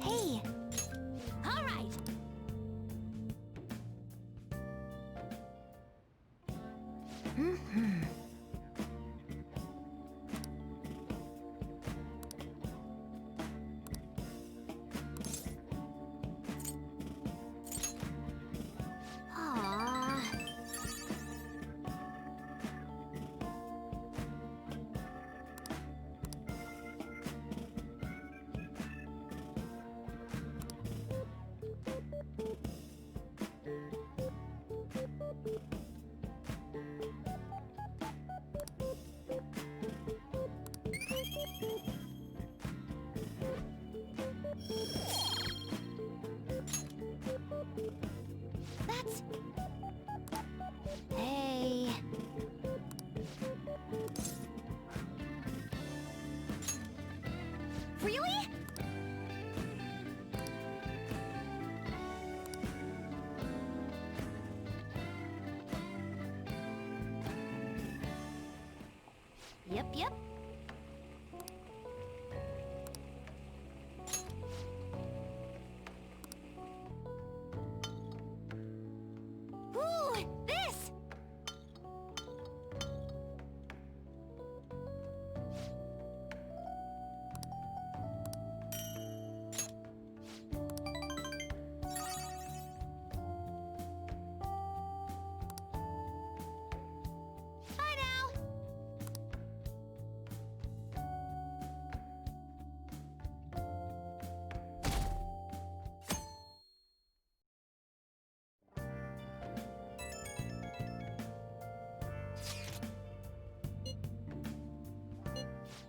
Hey! All right! Mm-hmm. Aww. That's... Hey... Really? Yep. Ooh, this! Bye now!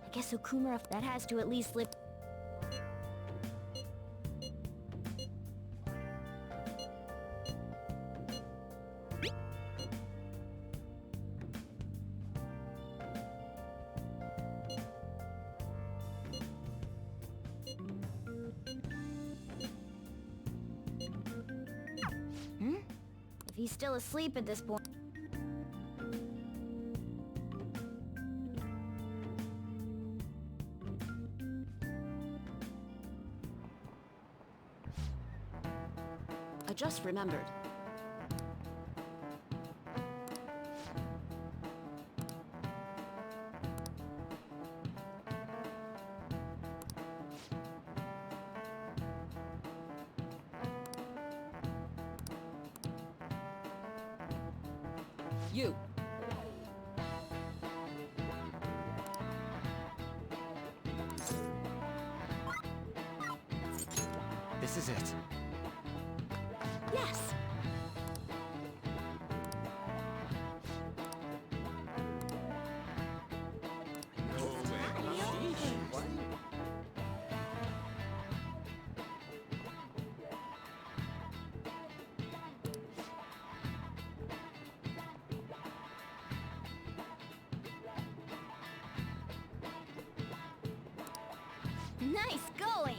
I guess Okumura, that has to at least live. If he's still asleep at this point. I just remembered. You! This is it. Yes! Nice going!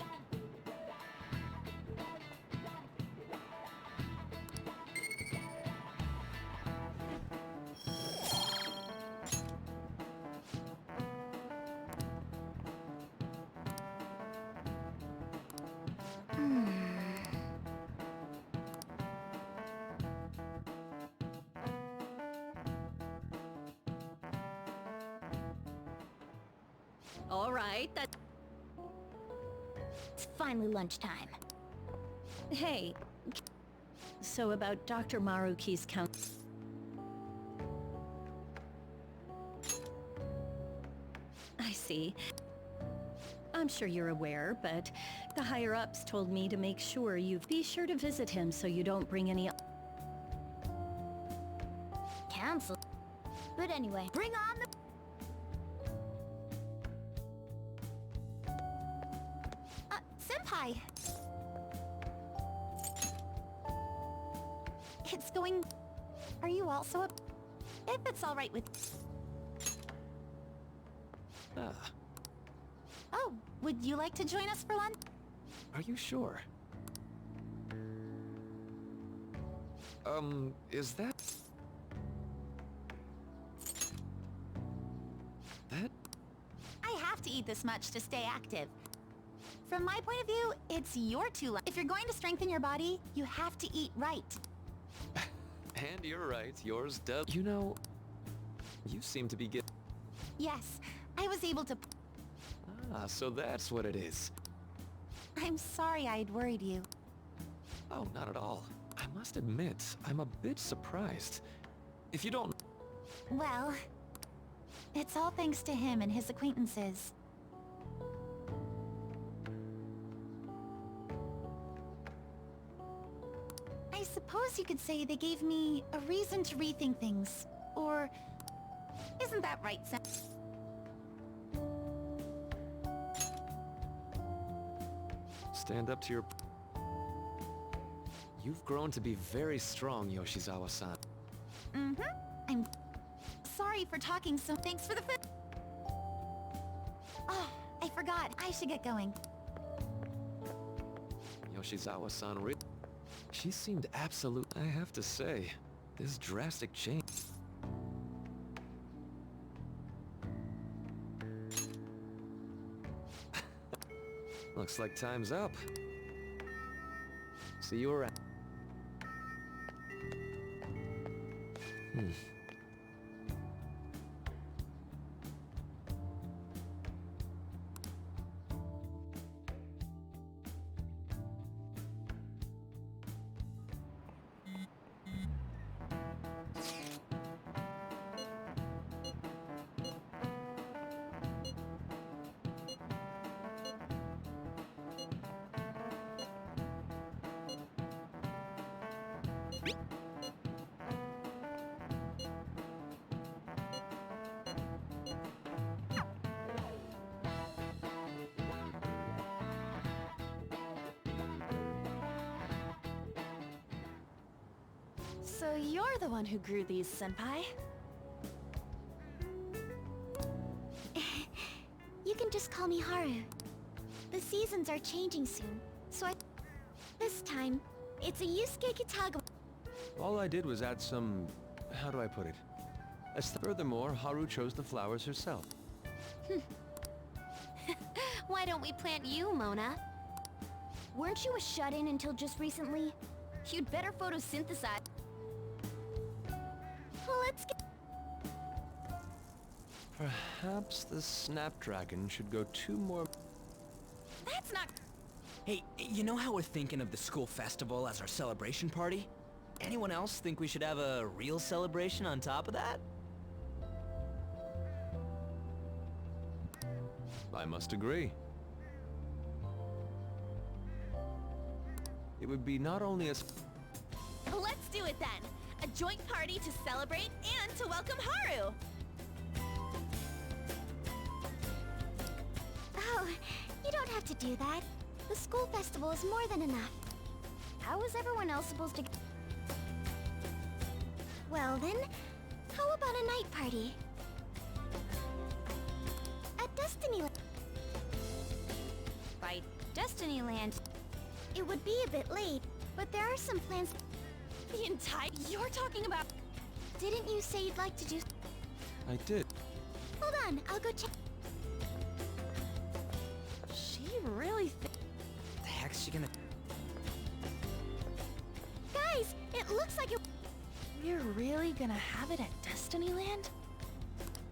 All right, that's... It's finally lunchtime. Hey, so about Dr. Maruki's count... I see. I'm sure you're aware, but the higher-ups told me to make sure you be sure to visit him so you don't bring any... Cancel. But anyway, bring on the... Senpai! It's going... Are you also a... If it's alright with... Ah, Oh, would you like to join us for lunch? are you sure? Is that... That... I have to eat this much to stay active. From my point of view, it's your if you're going to strengthen your body, you have to eat right. And you're right, yours does. You know, you seem to be getting... Yes, I was able to... Ah, so that's what it is. I'm sorry I'd worried you. Oh, not at all. I must admit, I'm a bit surprised. If you don't... Well, it's all thanks to him and his acquaintances. I suppose you could say they gave me a reason to rethink things. Or... Isn't that right, Sam? Stand up to your... You've grown to be very strong, Yoshizawa-san. Mm-hmm. I'm sorry for talking so... Thanks for the food. Oh, I forgot. I should get going. Yoshizawa-san She seemed absolute... I have to say, this drastic change... Looks like time's up. See you around. So you're the one who grew these, Senpai? You can just call me Haru. The seasons are changing soon, so this time, it's a Yusuke Kitagawa. All I did was add some... how do I put it? Furthermore, Haru chose the flowers herself. Why don't we plant you, Mona? Weren't you a shut-in until just recently? You'd better photosynthesize. Well, let's get... Perhaps the Snapdragon should go 2 more... That's not... Hey, you know how we're thinking of the school festival as our celebration party? Anyone else think we should have a real celebration on top of that? I must agree. It would be not only a... Let's do it then! A joint party to celebrate and to welcome Haru! Oh, you don't have to do that. The school festival is more than enough. How is everyone else supposed to... Well then, how about a night party? At Destinyland. By Destinyland, it would be a bit late, but there are some plans... The entire... You're talking about... Didn't you say you'd like to do... I did. Hold on, I'll go check... She really The heck's she gonna... Guys, it looks like it... You're really gonna have it at Destinyland?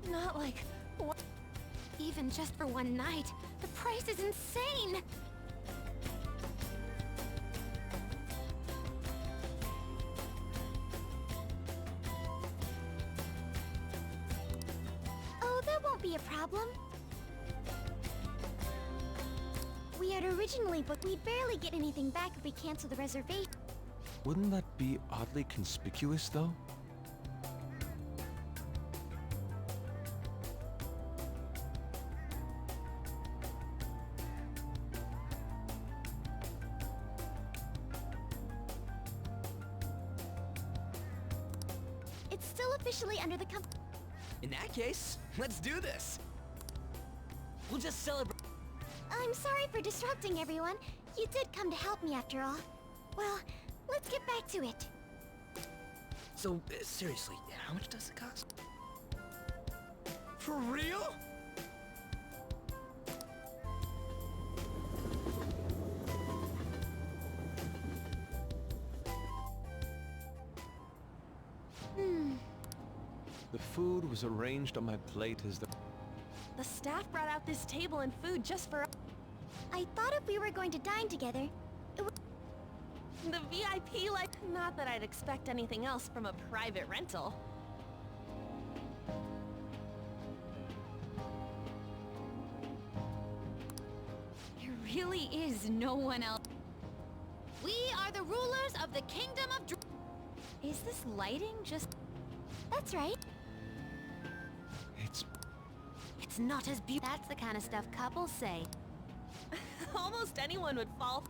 Not like... What? Even just for one night, the price is insane! Oh, that won't be a problem. We had originally booked... We'd barely get anything back if we cancel the reservation. Wouldn't that be oddly conspicuous, though? It's still officially under the company. In that case, let's do this! We'll just celebrate... I'm sorry for disrupting everyone. You did come to help me after all. Well, let's get back to it. So, seriously, how much does it cost? For real? The food was arranged on my plate as the... The staff brought out this table and food just for... I thought if we were going to dine together, it would... The VIP life. Not that I'd expect anything else from a private rental. There really is no one else. We are the rulers of the kingdom of Is this lighting just... That's right. It's not as beautiful. That's the kind of stuff couples say. Almost anyone would fall.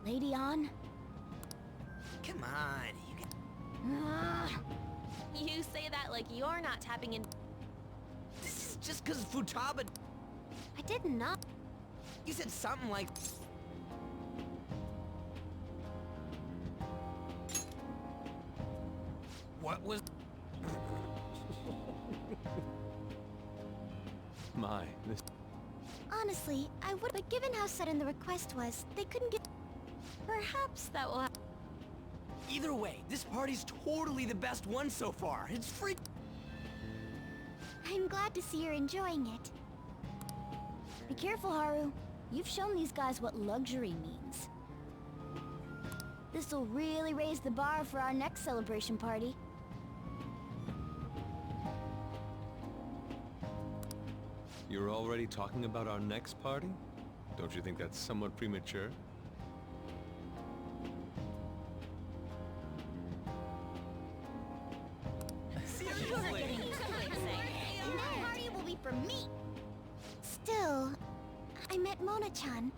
Lady on. Come on, you can... Ah, you say that like you're not tapping in. This is just cause Futaba... I did not. You said something like... What was... This... Honestly, I would, but given how sudden the request was, they couldn't get... Perhaps that will. Either way, this party's totally the best one so far. It's free... I'm glad to see you're enjoying it. Be careful, Haru. You've shown these guys what luxury means. This'll really raise the bar for our next celebration party. You're already talking about our next party? Don't you think that's somewhat premature? Seriously? And that party will be for me! Still, I met Mona-chan.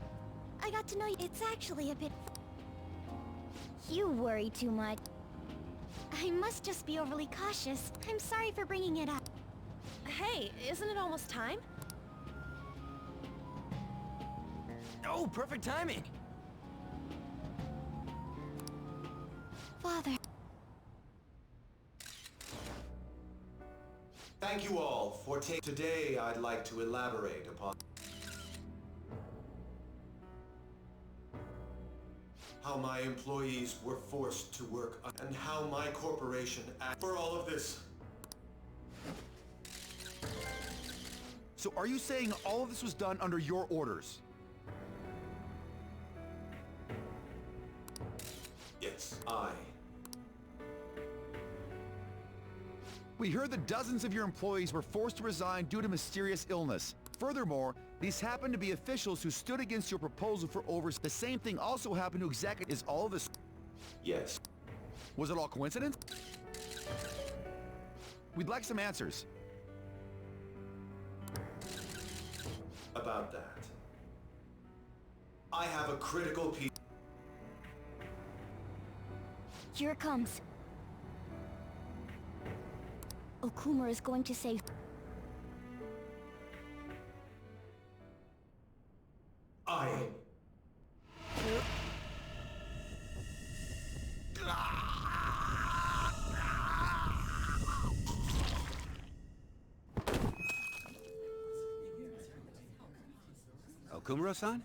I got to know you. It's actually a bit... You worry too much. I must just be overly cautious. I'm sorry for bringing it up. Hey, isn't it almost time? Oh, perfect timing! Father. Thank you all for taking... Today, I'd like to elaborate upon how my employees were forced to work and how my corporation acted for all of this. So are you saying all of this was done under your orders? Yes, We heard that dozens of your employees were forced to resign due to mysterious illness. Furthermore, these happened to be officials who stood against your proposal for oversight. The same thing also happened to executives. Is all of this... Yes. Was it all coincidence? We'd like some answers. About that. I have a critical piece. Here it comes. Okuma is going to say... Okumura-san?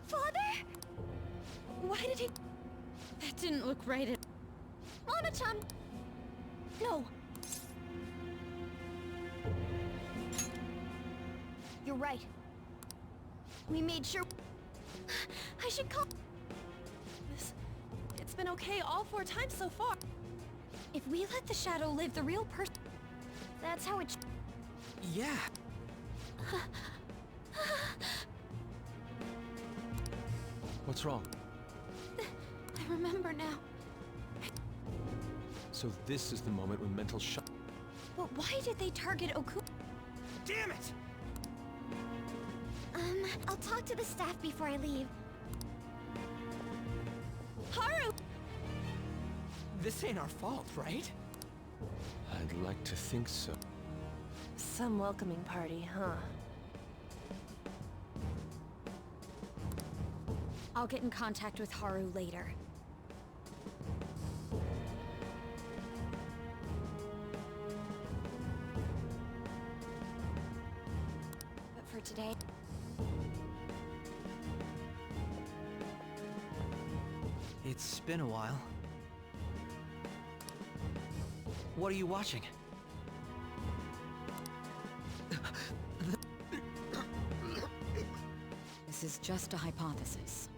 Father? Why did he... That didn't look right. Mona-chan! No! You're right. We made sure... I should call... It's been okay all 4 times so far. If we let the shadow live, the real person... That's how it... Yeah. What's wrong? I remember now. So this is the moment when mental shock... But why did they target Okuma? Damn it! I'll talk to the staff before I leave. Haru! This ain't our fault, right? I'd like to think so. Some welcoming party, huh? I'll get in contact with Haru later. for today. It's been a while. What are you watching? This is just a hypothesis.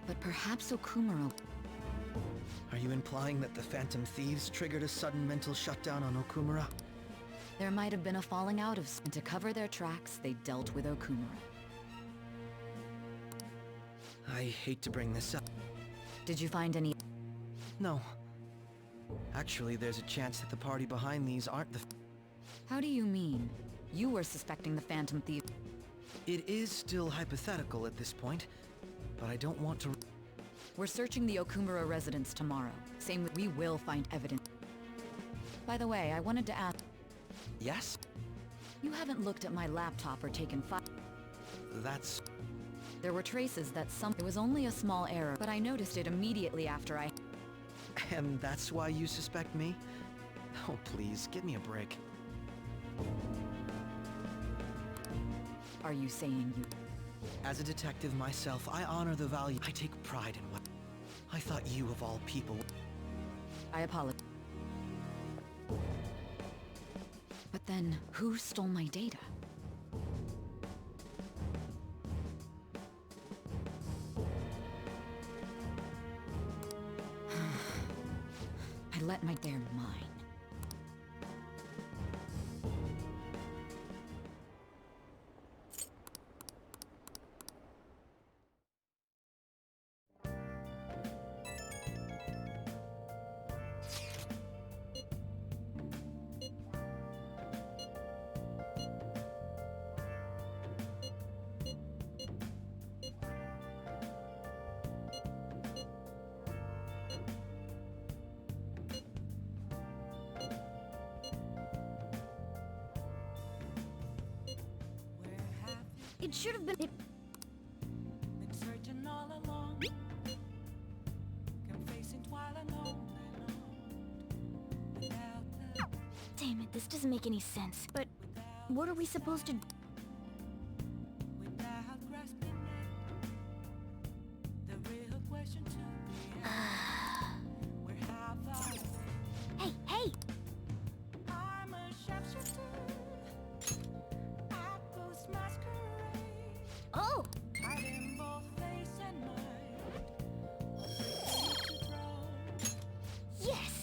But perhaps Okumura... Are you implying that the Phantom Thieves triggered a sudden mental shutdown on Okumura? There might have been a falling out of... And to cover their tracks, they dealt with Okumura. I hate to bring this up. Did you find any... No. Actually, there's a chance that the party behind these aren't the... How do you mean? You were suspecting the Phantom Thief... It is still hypothetical at this point, but I don't want to... We're searching the Okumura residence tomorrow. Same with... We will find evidence. By the way, I wanted to ask... Yes? You haven't looked at my laptop or taken That's... There were traces that It was only a small error, but I noticed it immediately after I... And that's why you suspect me? Oh, please, give me a break. Are you saying you... As a detective myself, I honor the value. I take pride in what... I thought you, of all people... I apologize. But then, who stole my data? I let my... They're mine. It should have been... Been searching all along, confessing while alone and without the... Damn it, this doesn't make any sense. But what are we supposed to... Without grasping it, the real question to be asked, where have I... Hey, hey! I'm a sharpshooter. I post masquerade. Oh! Hiding both face and mind. Afraid to throw. Yes!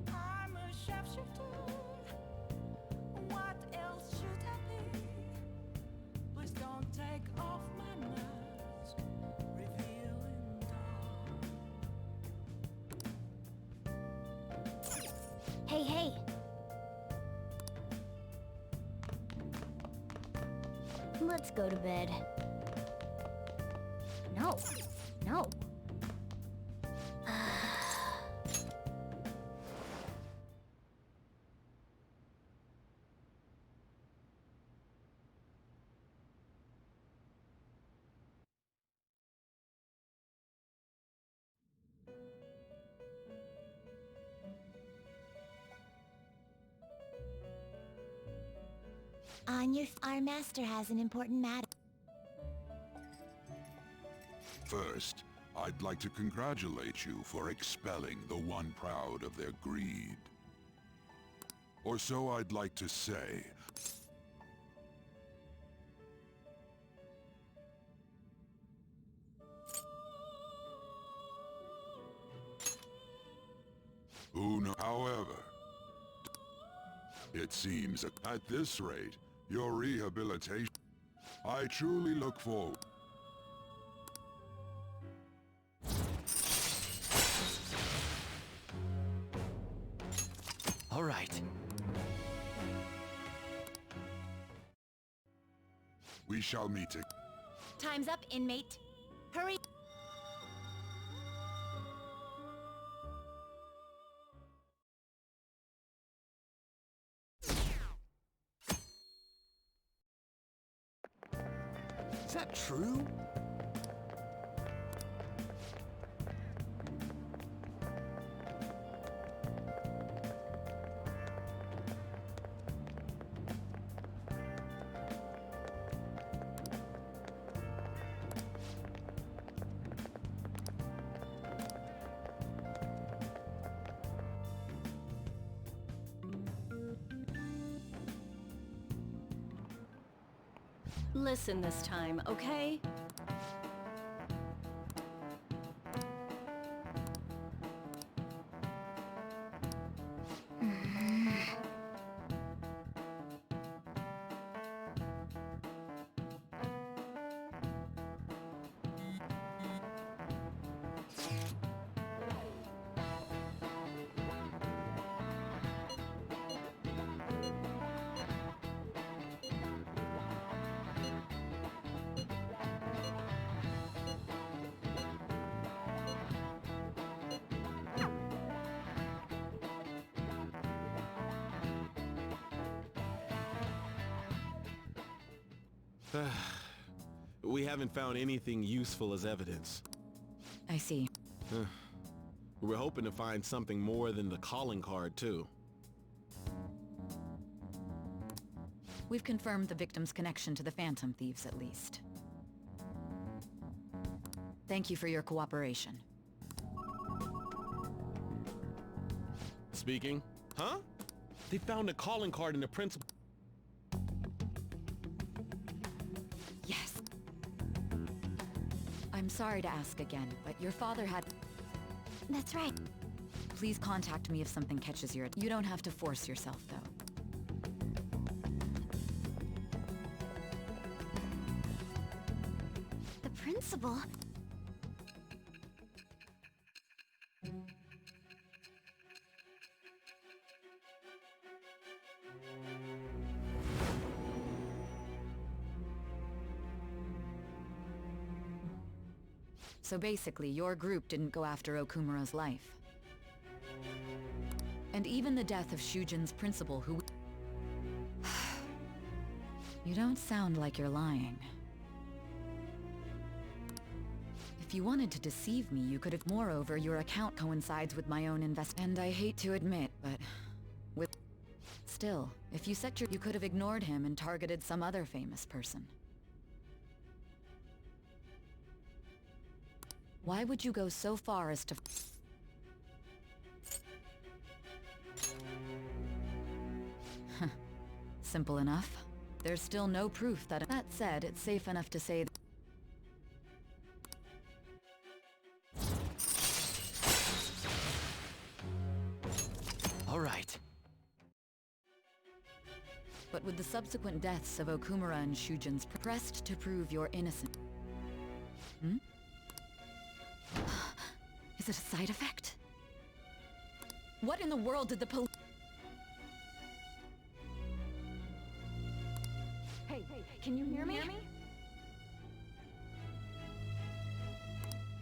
I'm a sharpshooter. What else should I be? Please don't take off my mask, revealing dawn. Hey, hey! Let's go to bed. No. No. Our master has an important matter. First, I'd like to congratulate you for expelling the one proud of their greed. Or so I'd like to say. Who knows? However, it seems that at this rate, your rehabilitation... I truly look forward... All right. We shall meet again. Time's up, inmate. Hurry! Is that true? Listen this time, okay? We haven't found anything useful as evidence. I see. We're hoping to find something more than the calling card, too. We've confirmed the victim's connection to the Phantom Thieves, at least. Thank you for your cooperation. Speaking? Huh? They found a calling card in the principal... Yes. I'm sorry to ask again, but your father had... That's right. Please contact me if something catches your... You don't have to force yourself, though. The principal? So basically, your group didn't go after Okumura's life. And even the death of Shujin's principal, who... You don't sound like you're lying. If you wanted to deceive me, you could have... Moreover, your account coincides with my own And I hate to admit, but... Still, if you set your... You could have ignored him and targeted some other famous person. Why would you go so far as to... Simple enough. There's still no proof that... That said, it's safe enough to say... All right. But with the subsequent deaths of Okumura and Shujin's pressed to prove you're innocent... Hmm? Is it a side effect? What in the world did the police... Hey, can you hear me?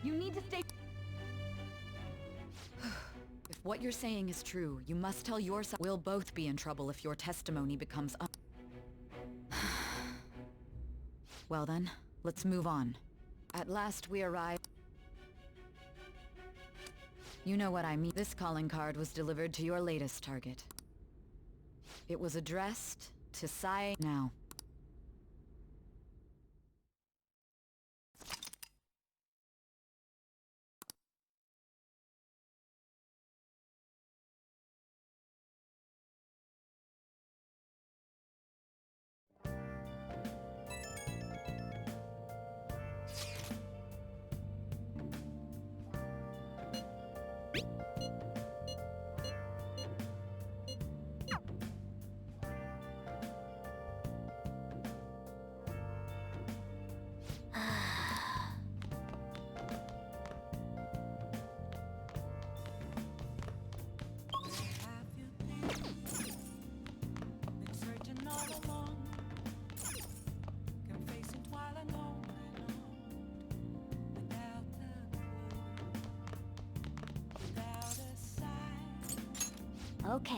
You need to stay... If what you're saying is true, you must tell your side. We'll both be in trouble if your testimony becomes Well then, let's move on. At last we arrive... You know what I mean. This calling card was delivered to your latest target. It was addressed to Sai... Now. Okay.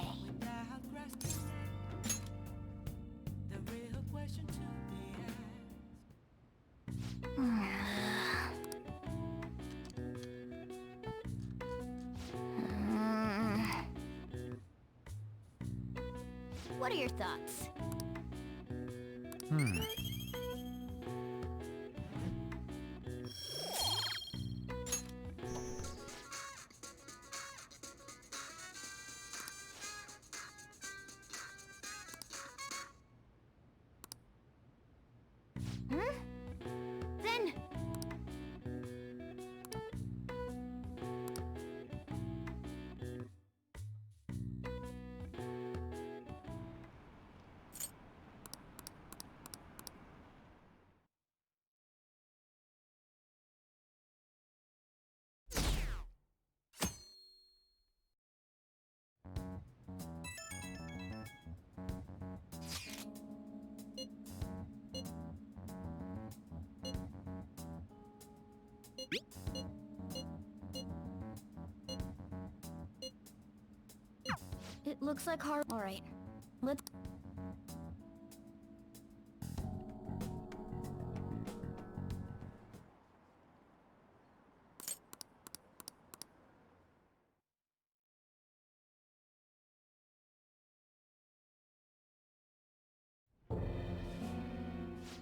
What are your thoughts? Hmm? Then... It looks like Alright. Let's...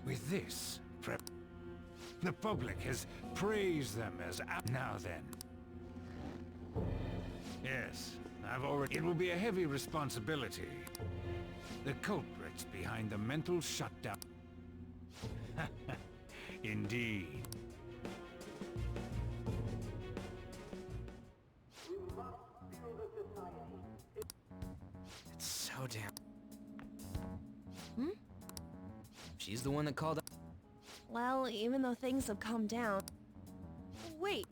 With this, the public has praised them as now then. Yes, I've already... It will be a heavy responsibility. The culprits behind the mental shutdown. Indeed. It's so damn... Hmm? She's the one that called... Well, even though things have calmed down... Wait!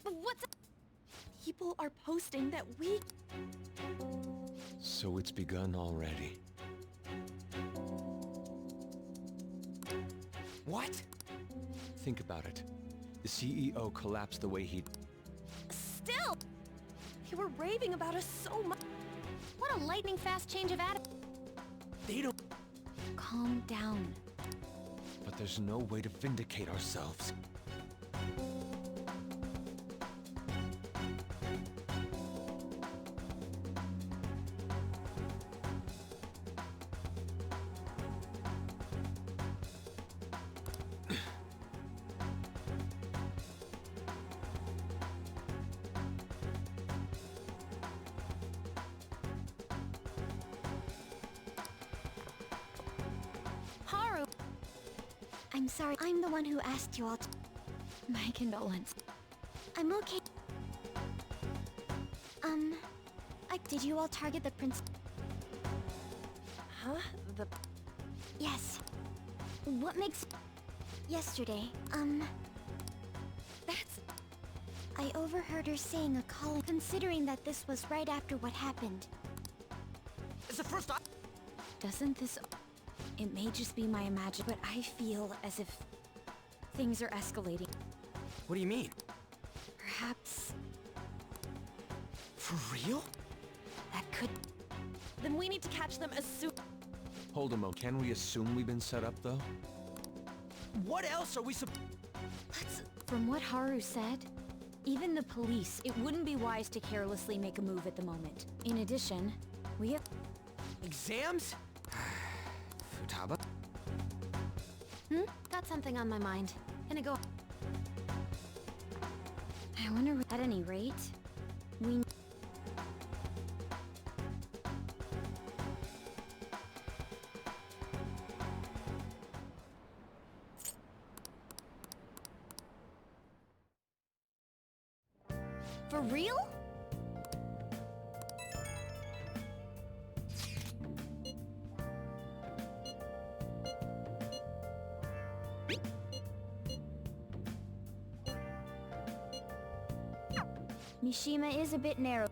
But what's... People are posting that we... So it's begun already. What? Think about it. The CEO collapsed the way he... Still! They were raving about us so much. What a lightning-fast change of attitude. They don't... Calm down. But there's no way to vindicate ourselves. Haru! I'm sorry, I'm the one who asked you all to... My condolence. I'm okay. Did you all target the prince? Huh? The... Yes. What makes... Yesterday, That's... I overheard her saying a call, considering that this was right after what happened. It's the first time... Doesn't this... It may just be my imagination, but I feel as if... things are escalating. What do you mean? Perhaps... For real? That could... Then we need to catch them as soon... Hold a moment. Can we assume we've been set up, though? What else are we From what Haru said, even the police, it wouldn't be wise to carelessly make a move at the moment. In addition, we have... Exams? Futaba? Got something on my mind. Gonna go... I wonder, at any rate, we... For real? Mishima is a bit narrow.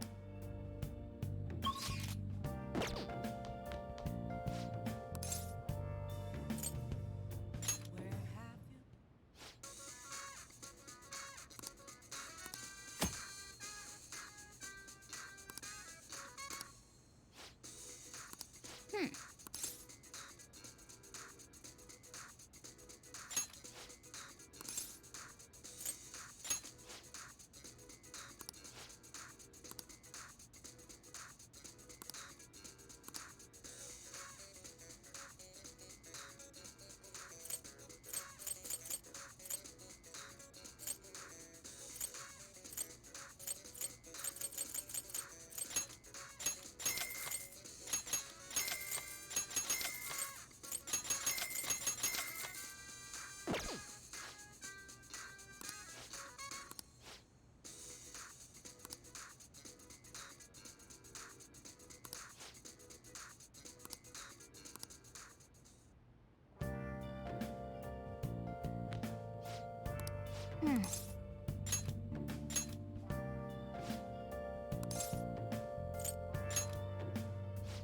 Hmm.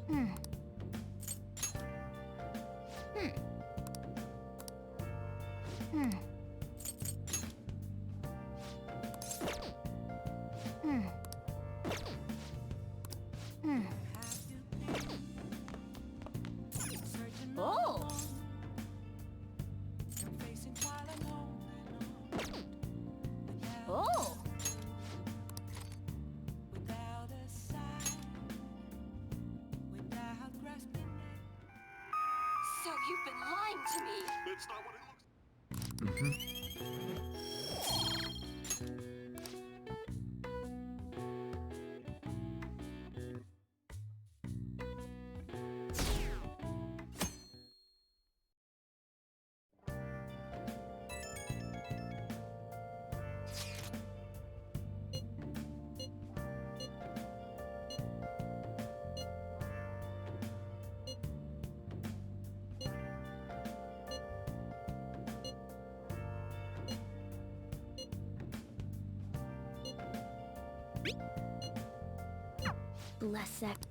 Hmm. Hmm. Hmm. Hmm. Hmm. Oh! Oh! So you've been lying to me. It's not what it looks. Bless that.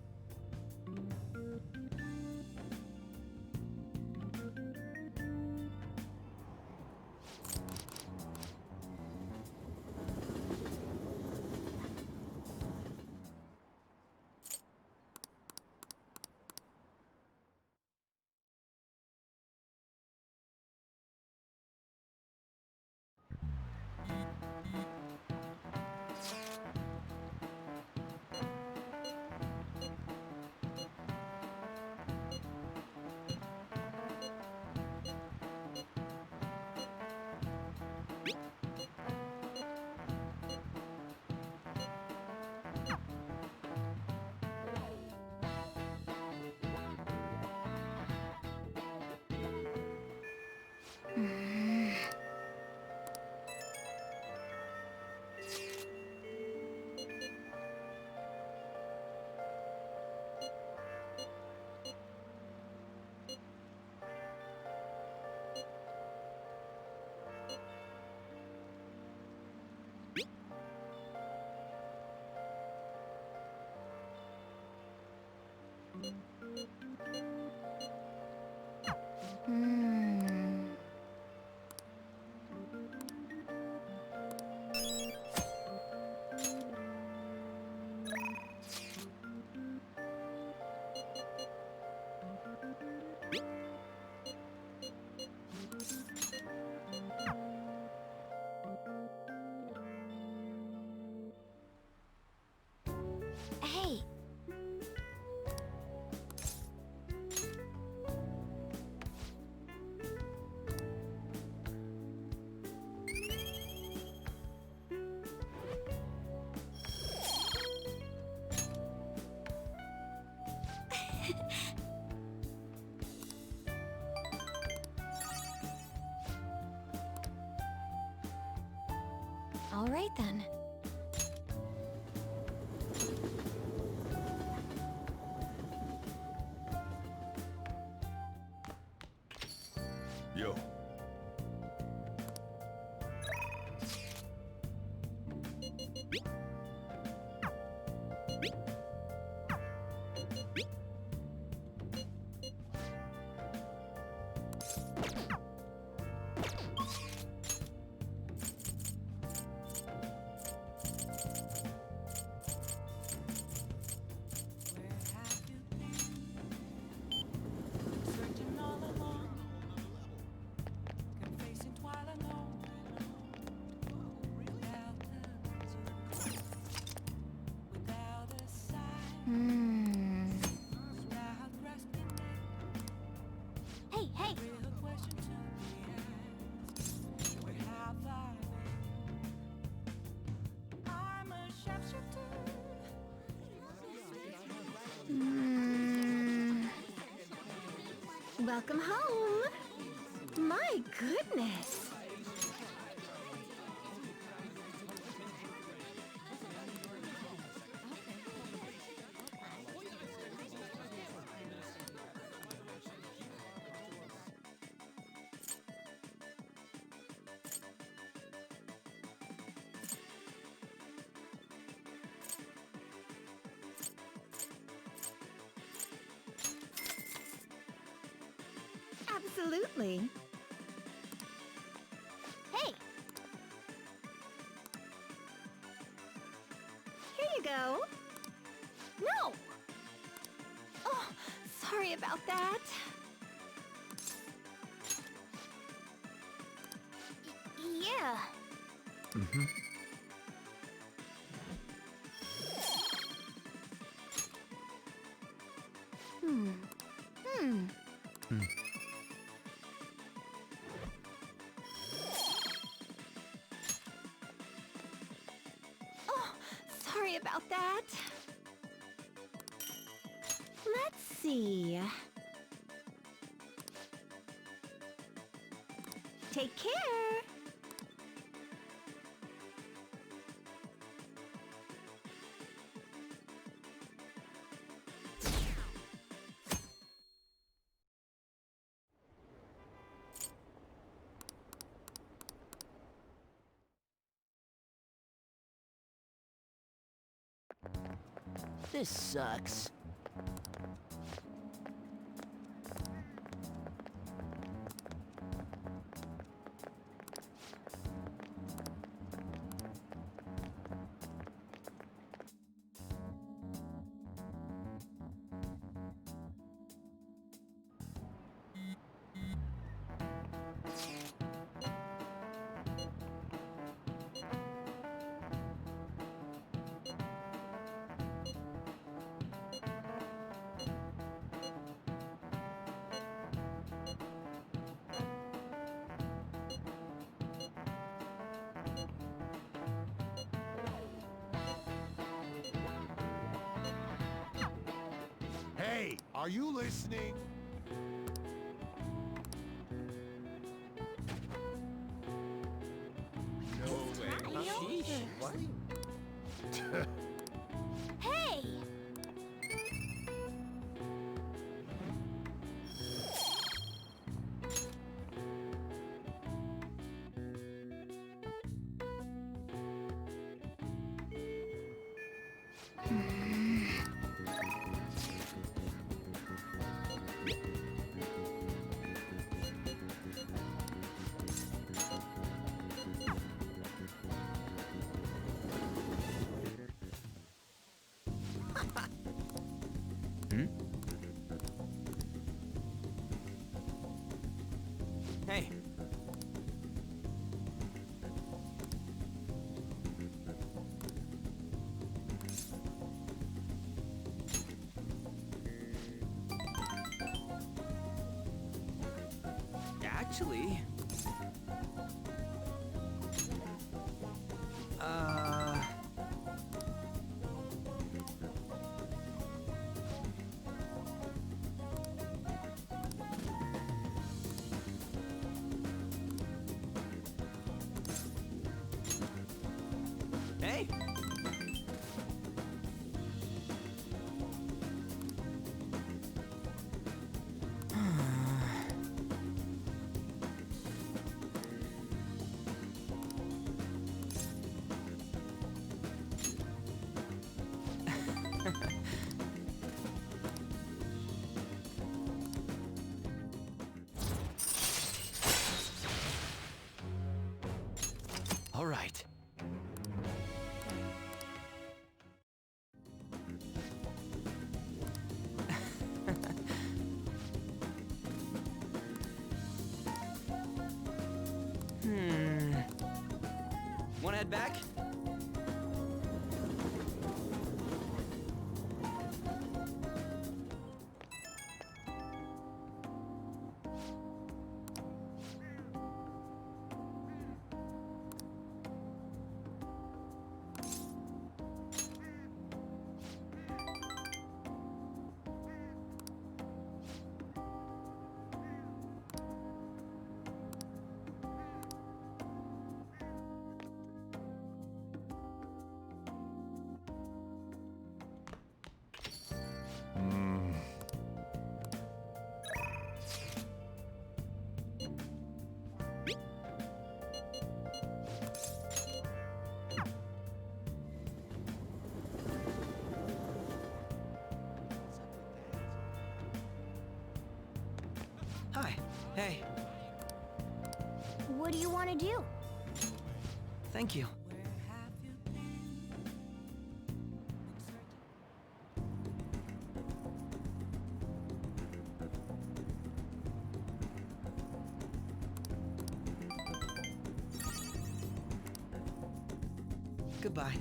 Hmm. Hey. All right then. Yo. Hmm. Hey, hey! Hmm. Welcome home! My goodness! Absolutely. Hey! Here you go. No! Oh, sorry about that. Yeah. Mm-hmm. Hmm. Oh, sorry about that. Let's see. Take care. This sucks. Hey, are you listening? No way. Sheesh. What? Hey! Hey. Actually... Hey! All right. Wanna head back? Hey, What do you want to do? thank you. Goodbye.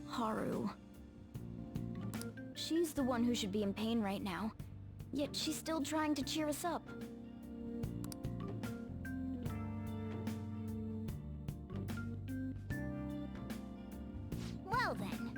Haru. She's the one who should be in pain right now. Yet she's still trying to cheer us up. Well then.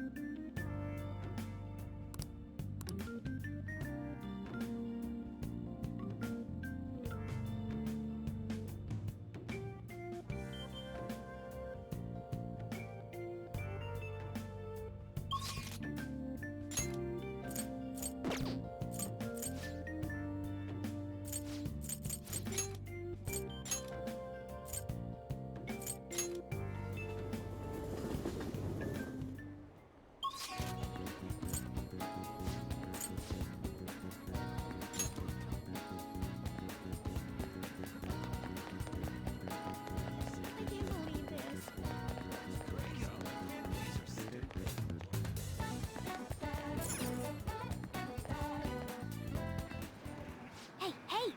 Hey, hey!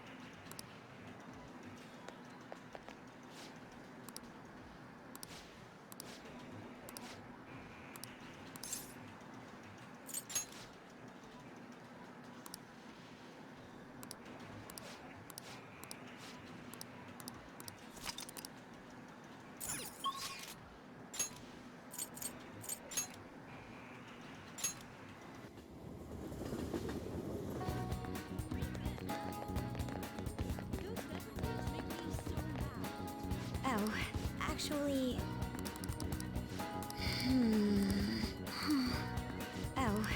Oh, actually... Oh,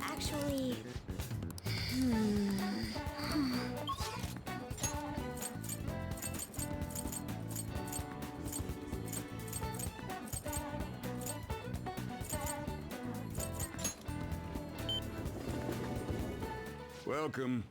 actually... Welcome.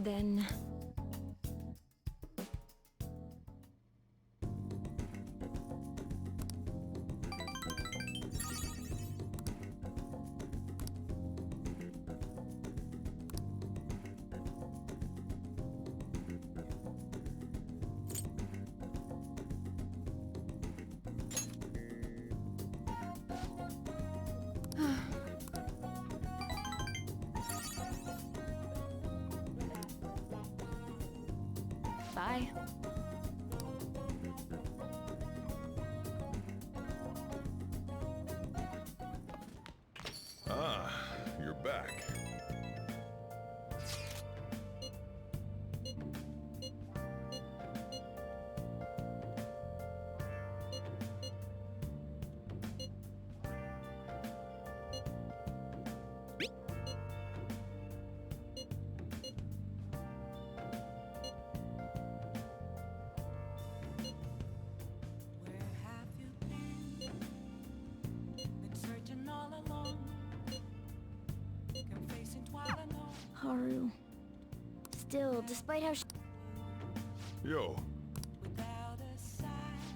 Then... Bye. Ah, you're back. Haru. Still, despite how Yo.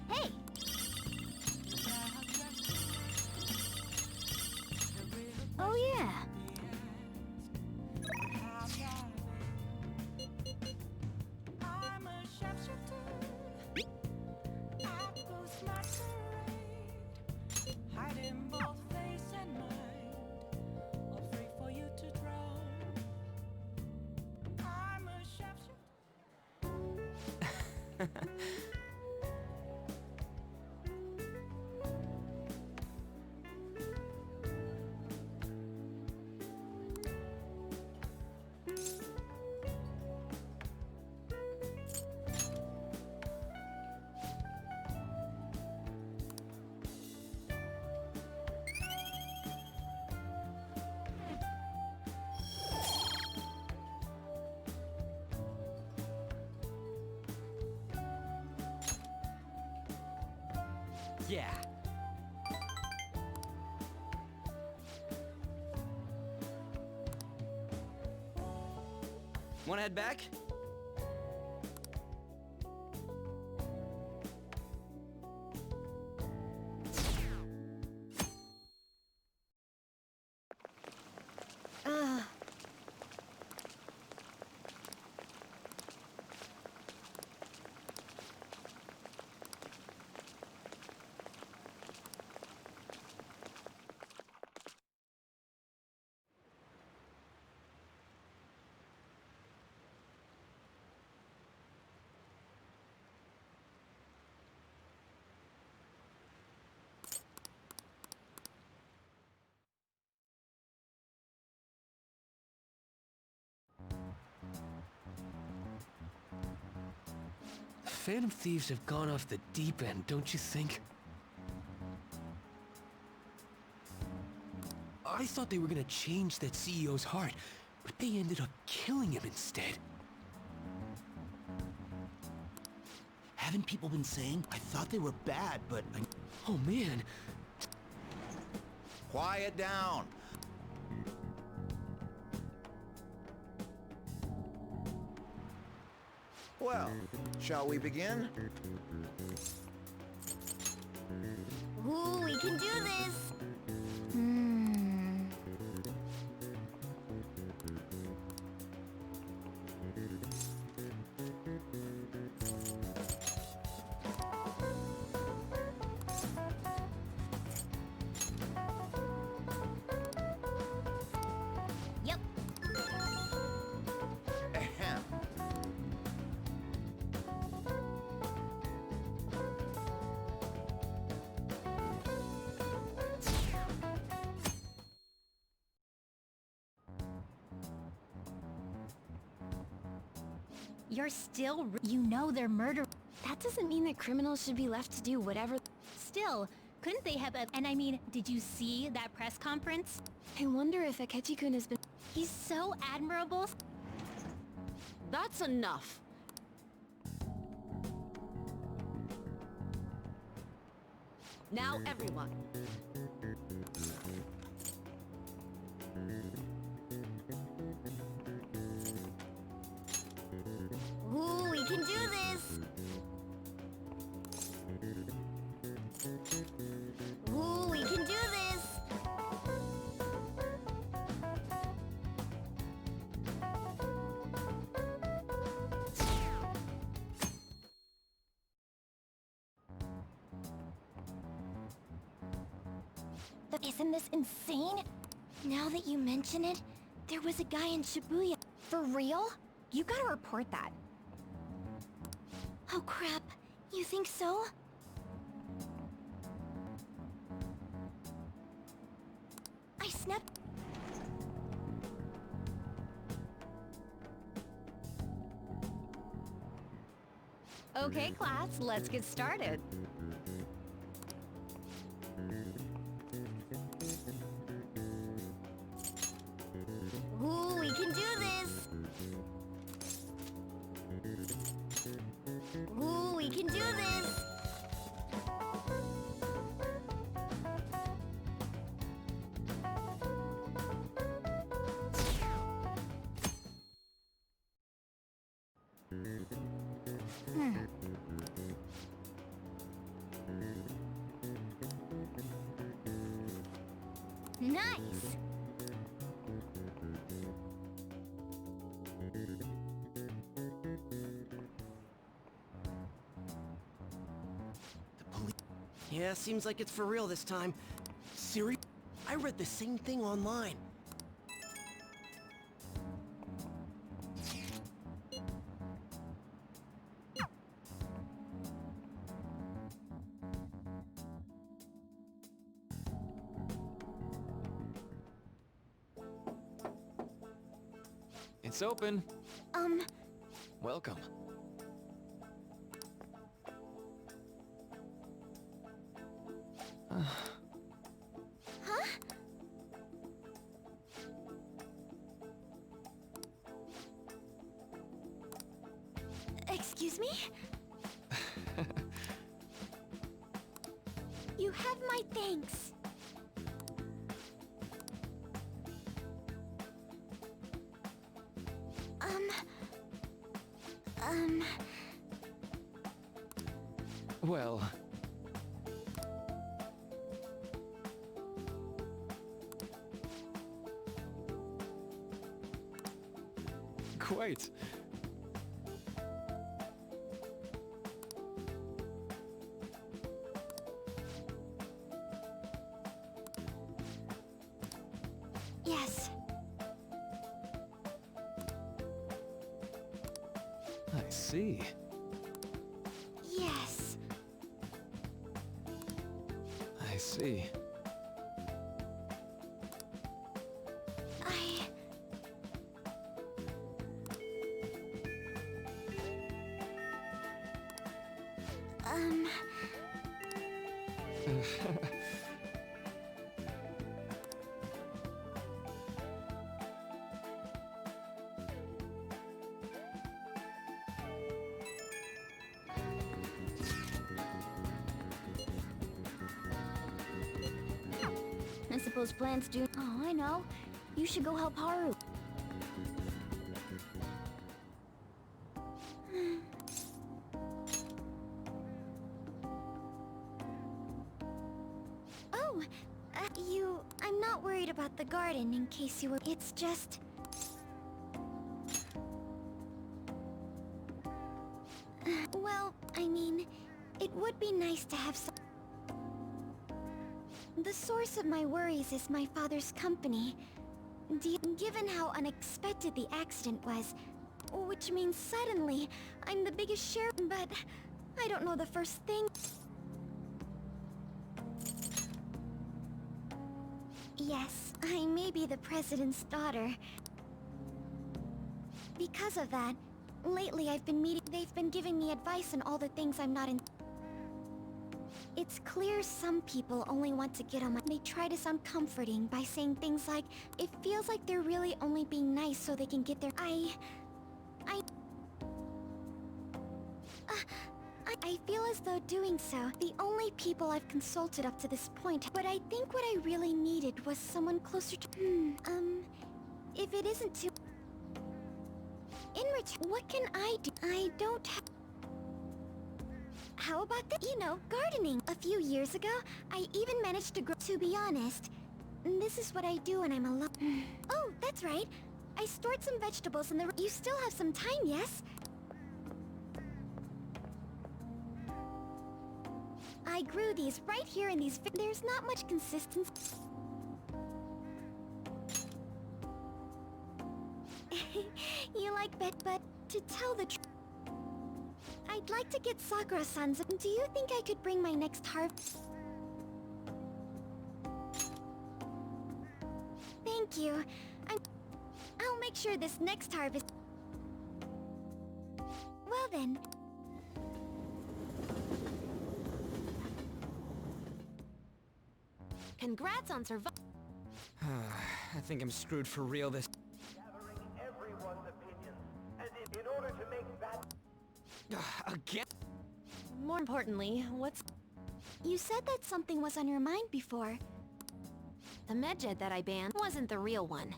Hey! Oh yeah! I'm a sharpshooter. Apples masquerade. Hiding both face and mind. All free for you to draw. I'm a sharpshooter. Yeah. Wanna head back? Phantom Thieves have gone off the deep end, don't you think? I thought they were gonna change that CEO's heart, but they ended up killing him instead. Haven't people been saying? I thought they were bad, but Oh man. Quiet down. Well, shall we begin? Ooh, we can do this! Yep. Ahem. You're still... You know they're murder. That doesn't mean that criminals should be left to do whatever. Still, couldn't they have a... And I mean, did you see that press conference? I wonder if Akechi-kun has been... He's so admirable. That's enough. Now everyone. Ooh, we can do this! Ooh, we can do this! Isn't this insane? Now that you mention it, there was a guy in Shibuya. For real? You gotta report that. Oh crap, you think so? I snapped. Okay, class, let's get started. Ooh, we can do this! Ooh, we can do this! Nice! Yeah, seems like it's for real this time. Siri, I read the same thing online. It's open. Welcome. Huh? Excuse me? You have my thanks. Well... Quite. Yes. I see. Yes. I see. I suppose plans do. Oh, I know. You should go help Haru. Oh, I'm not worried about the garden in case you were. It's just. Well, I mean, it would be nice to have some. The source of my worries is my father's company. Given how unexpected the accident was, which means suddenly I'm the biggest share, but I don't know the first thing. Yes, I may be the president's daughter. Because of that, lately they've been giving me advice on all the things I'm not in. It's clear some people only want to get on my... They try to sound comforting by saying things like, it feels like they're really only being nice so they can get their... I feel as though doing so, the only people I've consulted up to this point, but I think what I really needed was someone closer to... if it isn't too... In return, what can I do? I don't have... How about that? You know, gardening. A few years ago, I even managed to grow... To be honest, this is what I do when I'm alone. Oh, that's right. I stored some vegetables in the... You still have some time, yes? I grew these right here in these... There's not much consistency. You like but to tell the truth... I'd like to get Sakura-san's... Do you think I could bring my next harvest? Thank you. I'll make sure this next harvest... Well then... Congrats on surviving. I think I'm screwed for real this... Gathering everyone's opinions, and in order to make that... Again? More importantly, what's... You said that something was on your mind before. The medjed that I banned wasn't the real one.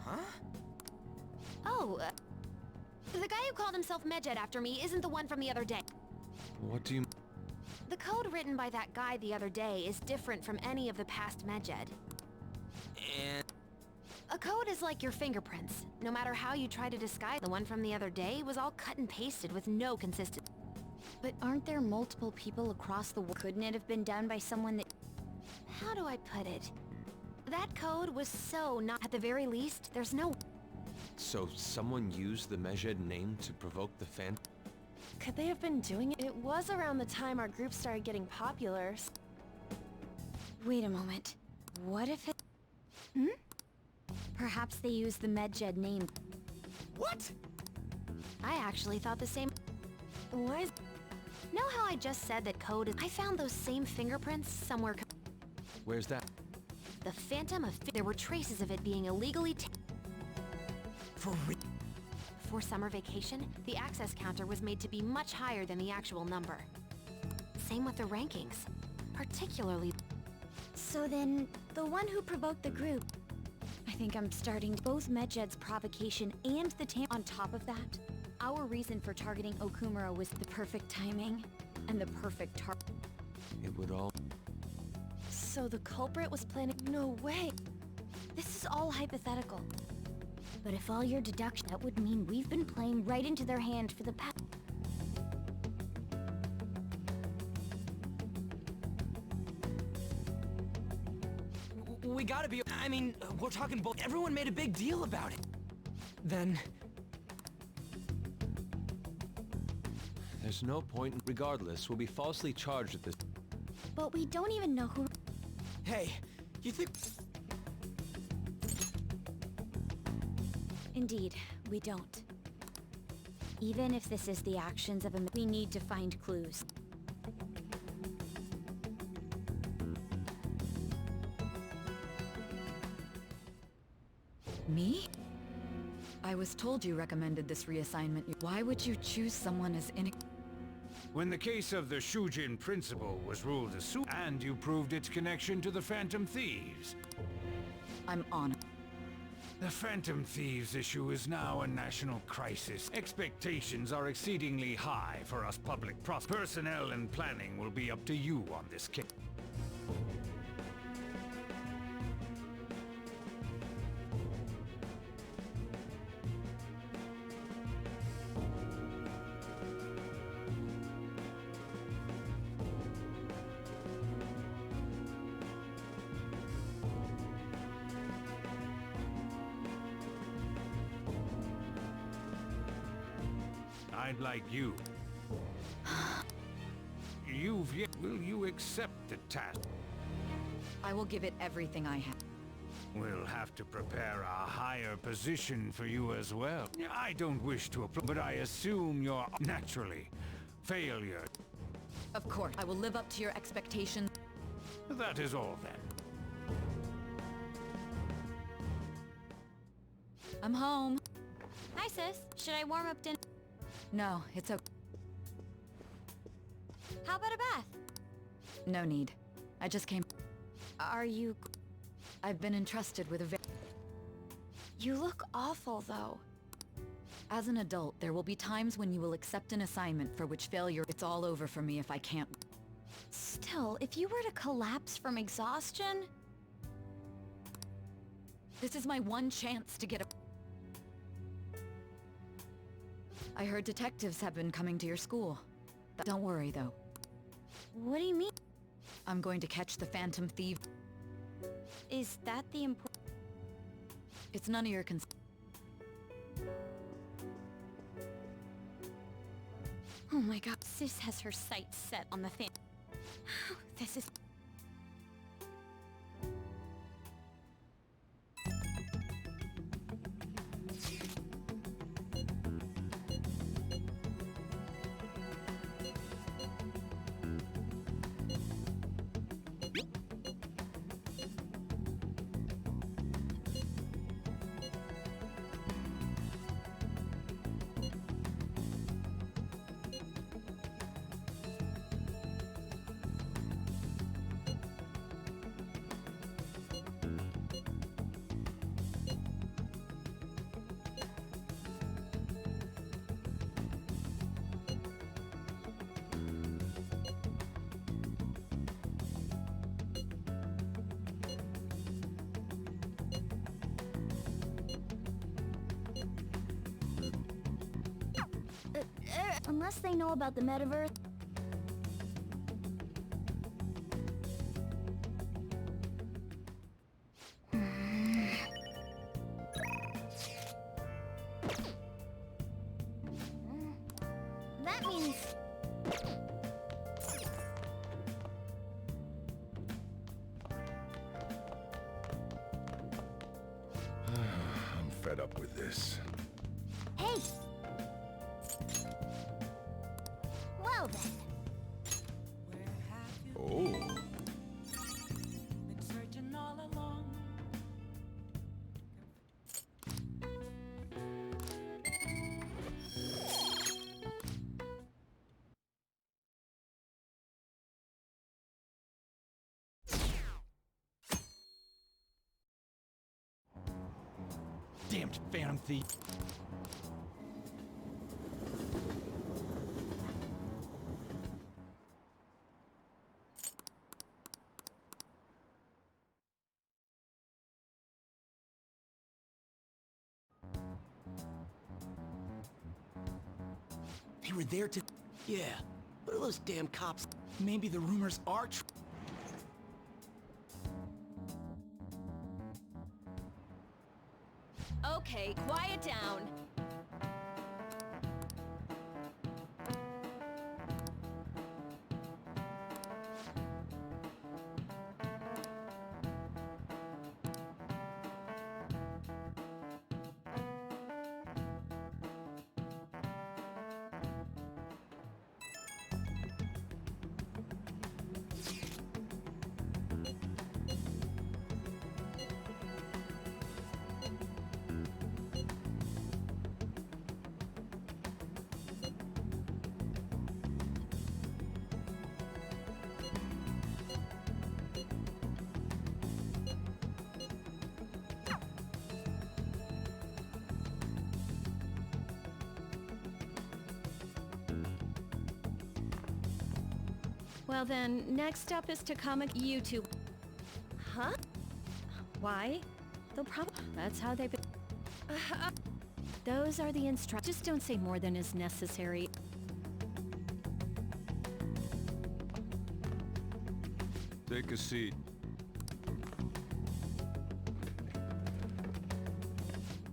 Huh? Oh, The guy who called himself Medjed after me isn't the one from the other day. What do you... The code written by that guy the other day is different from any of the past Medjed. And... A code is like your fingerprints. No matter how you try to disguise, the one from the other day was all cut and pasted with no consistency. But aren't there multiple people across the world? Couldn't it have been done by someone that... How do I put it? That code was so not... At the very least, there's no... So someone used the Medjed name to provoke the fan... Could they have been doing it? It was around the time our group started getting popular. Wait a moment. What if it... Perhaps they used the Medjed name. What? I actually thought the same... Why is... Know how I just said that code is... I found those same fingerprints somewhere... Where's that? The Phantom of... There were traces of it being illegally... For real? For summer vacation, the access counter was made to be much higher than the actual number. Same with the rankings. Particularly... So then, the one who provoked the group... I think I'm starting to... Both Medjed's provocation and the on top of that, our reason for targeting Okumura was the perfect timing and the perfect target. It would all... So the culprit was planning... No way! This is all hypothetical. But if all your deductions, that would mean we've been playing right into their hand for the past... We gotta be... I mean, we're talking both... Everyone made a big deal about it. Then... There's no point... Regardless, we'll be falsely charged at this... But we don't even know who... Hey, you think... Indeed, we don't. Even if this is the actions of a... We need to find clues. Me? I was told you recommended this reassignment. Why would you choose someone as When the case of the Shujin principle was ruled as and you proved its connection to the Phantom Thieves. I'm on. The Phantom Thieves issue is now a national crisis. Expectations are exceedingly high for us public personnel and planning will be up to you on this case. I'd like you. Will you accept the task? I will give it everything I have. We'll have to prepare a higher position for you as well. I don't wish to apply, but I assume you're naturally failure. Of course, I will live up to your expectations. That is all then. I'm home. Hi, sis. Should I warm up dinner? No, it's okay. How about a bath? No need. I just came... Are you... I've been entrusted with a You look awful, though. As an adult, there will be times when you will accept an assignment for which failure... It's all over for me if I can't... Still, if you were to collapse from exhaustion... This is my one chance to get a... I heard detectives have been coming to your school. Don't worry, though. What do you mean? I'm going to catch the Phantom Thief. Is that the important... It's none of your concern. Oh my god, sis has her sights set on the fan. This is... Unless they know about the metaverse... That means... I'm fed up with this. Hey! Well then. Oh. Been searching all along. Damned phantom thief. They were there to... Yeah. What are those damn cops? Maybe the rumors are true. Okay, quiet down. Well then, next up is to comic YouTube. Huh? Why? They'll probably... That's how they've been... Those are the instructions. Just don't say more than is necessary. Take a seat.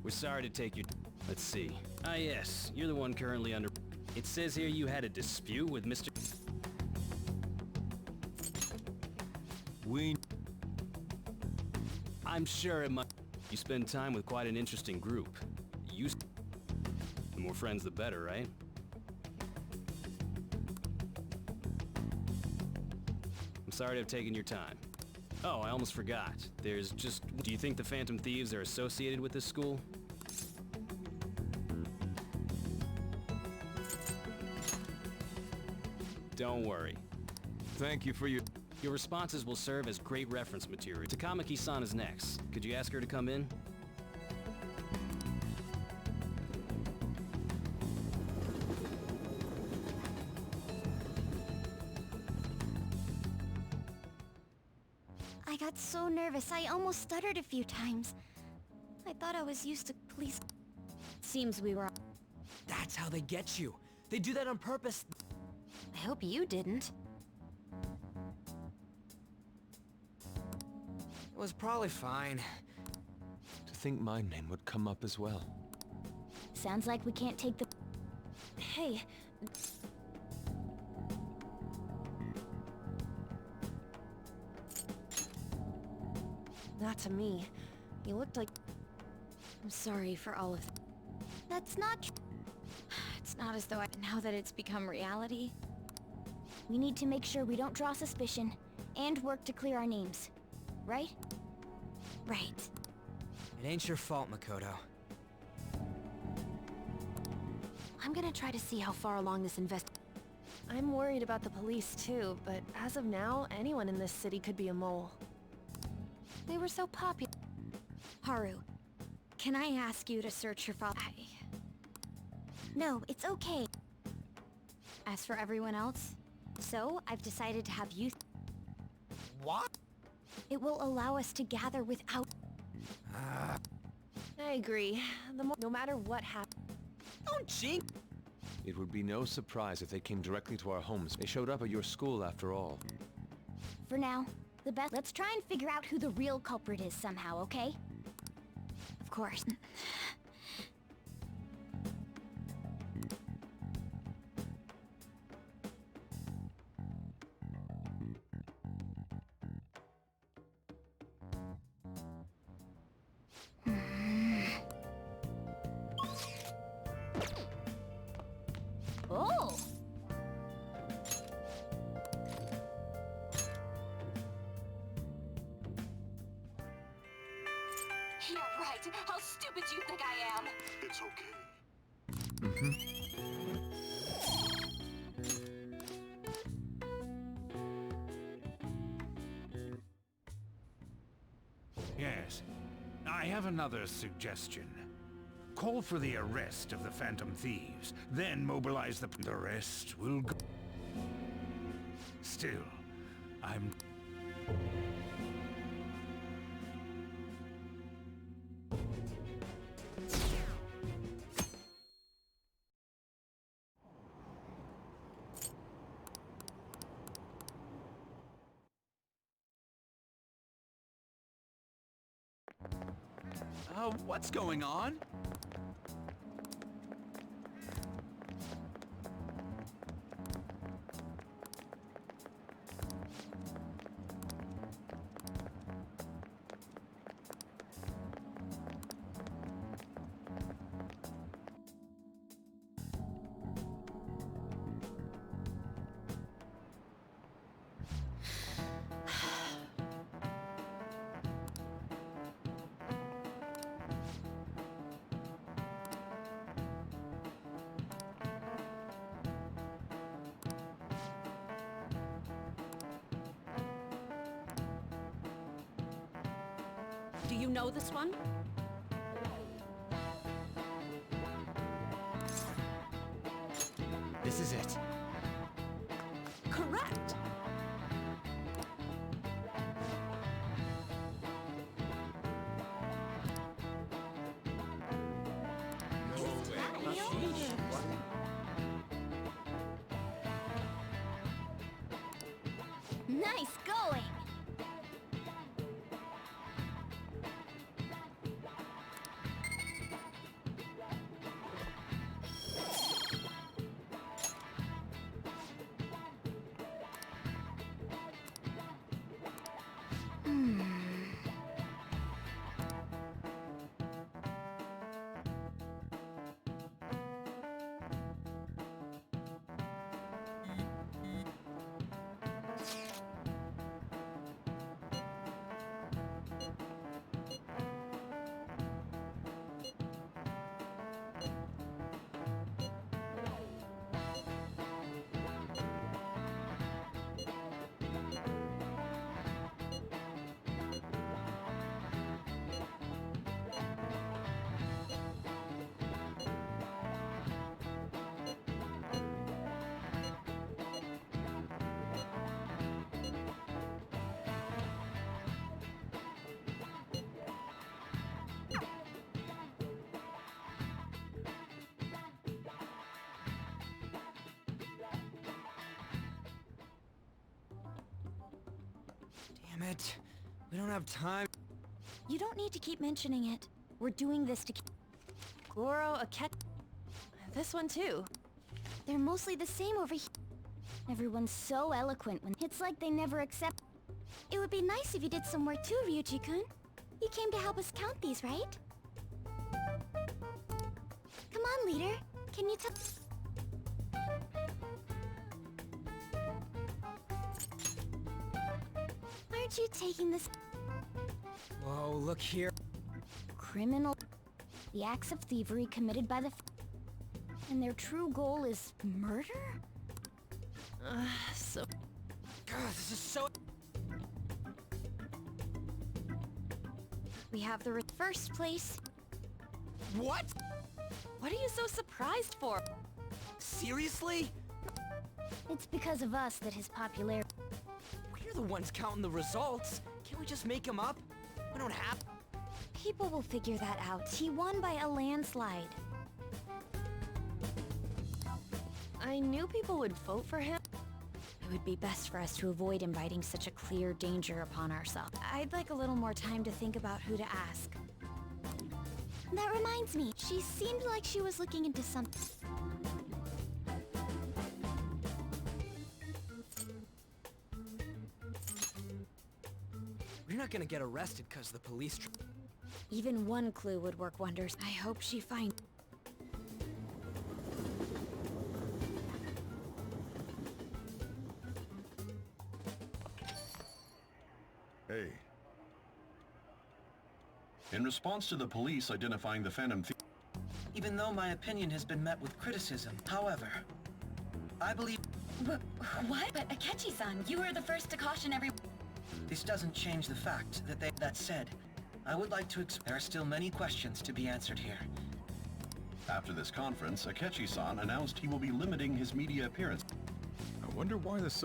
We're sorry to take your... Let's see. Ah yes, you're the one currently under... It says here you had a dispute with Mr... I'm sure it must... You spend time with quite an interesting group. The more friends, the better, right? I'm sorry to have taken your time. Oh, I almost forgot. There's just... Do you think the Phantom Thieves are associated with this school? Don't worry. Thank you for your... Your responses will serve as great reference material. Takamaki-san is next. Could you ask her to come in? I got so nervous, I almost stuttered a few times. I thought I was used to police... Seems we were... That's how they get you. They do that on purpose. I hope you didn't. It was probably fine. To think my name would come up as well. Sounds like we can't take the... Hey, not to me. You looked like... I'm sorry for all of that. That's not tr- It's not as though now that it's become reality. We need to make sure we don't draw suspicion, and work to clear our names. Right? Right. It ain't your fault, Makoto. I'm gonna try to see how far along this I'm worried about the police too, but as of now, anyone in this city could be a mole. They were so popular. Haru, can I ask you to search your file? No, it's okay. As for everyone else, so I've decided to have you... What? It will allow us to gather without... I agree. No matter what happens... Don't jinx! It would be no surprise if they came directly to our homes. They showed up at your school after all. For now, the best. Let's try and figure out who the real culprit is somehow, okay? Of course. Oh! You're right. How stupid do you think I am? It's okay. Yes. I have another suggestion. Call for the arrest of the Phantom Thieves, then mobilize the rest will go. Still, I'm... What's going on? Do you know this one? This is it. Correct! Nice going! Damn it. We don't have time. You don't need to keep mentioning it. We're doing this to keep... Goro, a cat... This one too. They're mostly the same over here. Everyone's so eloquent when... It's like they never accept... It would be nice if you did some work too, Ryuji-kun. You came to help us count these, right? Come on, leader. Can you tell... Aren't you taking this... Whoa, look here. Criminal... The acts of thievery committed by the... And their true goal is murder? So... God, this is so... We have the first place. What? What are you so surprised for? Seriously? It's because of us that his popularity... We're the ones counting the results. Can't we just make them up? We don't have... People will figure that out. He won by a landslide. I knew people would vote for him. It would be best for us to avoid inviting such a clear danger upon ourselves. I'd like a little more time to think about who to ask. That reminds me, she seemed like she was looking into something. We're not gonna get arrested because the police... Even one clue would work wonders. I hope she finds... Hey. In response to the police identifying the Phantom Thief... Even though my opinion has been met with criticism, however, I believe... What? But Akechi-san, you were the first to caution everyone. This doesn't change the fact that That said, I would like to there are still many questions to be answered here. After this conference, Akechi-san announced he will be limiting his media appearance. I wonder why the...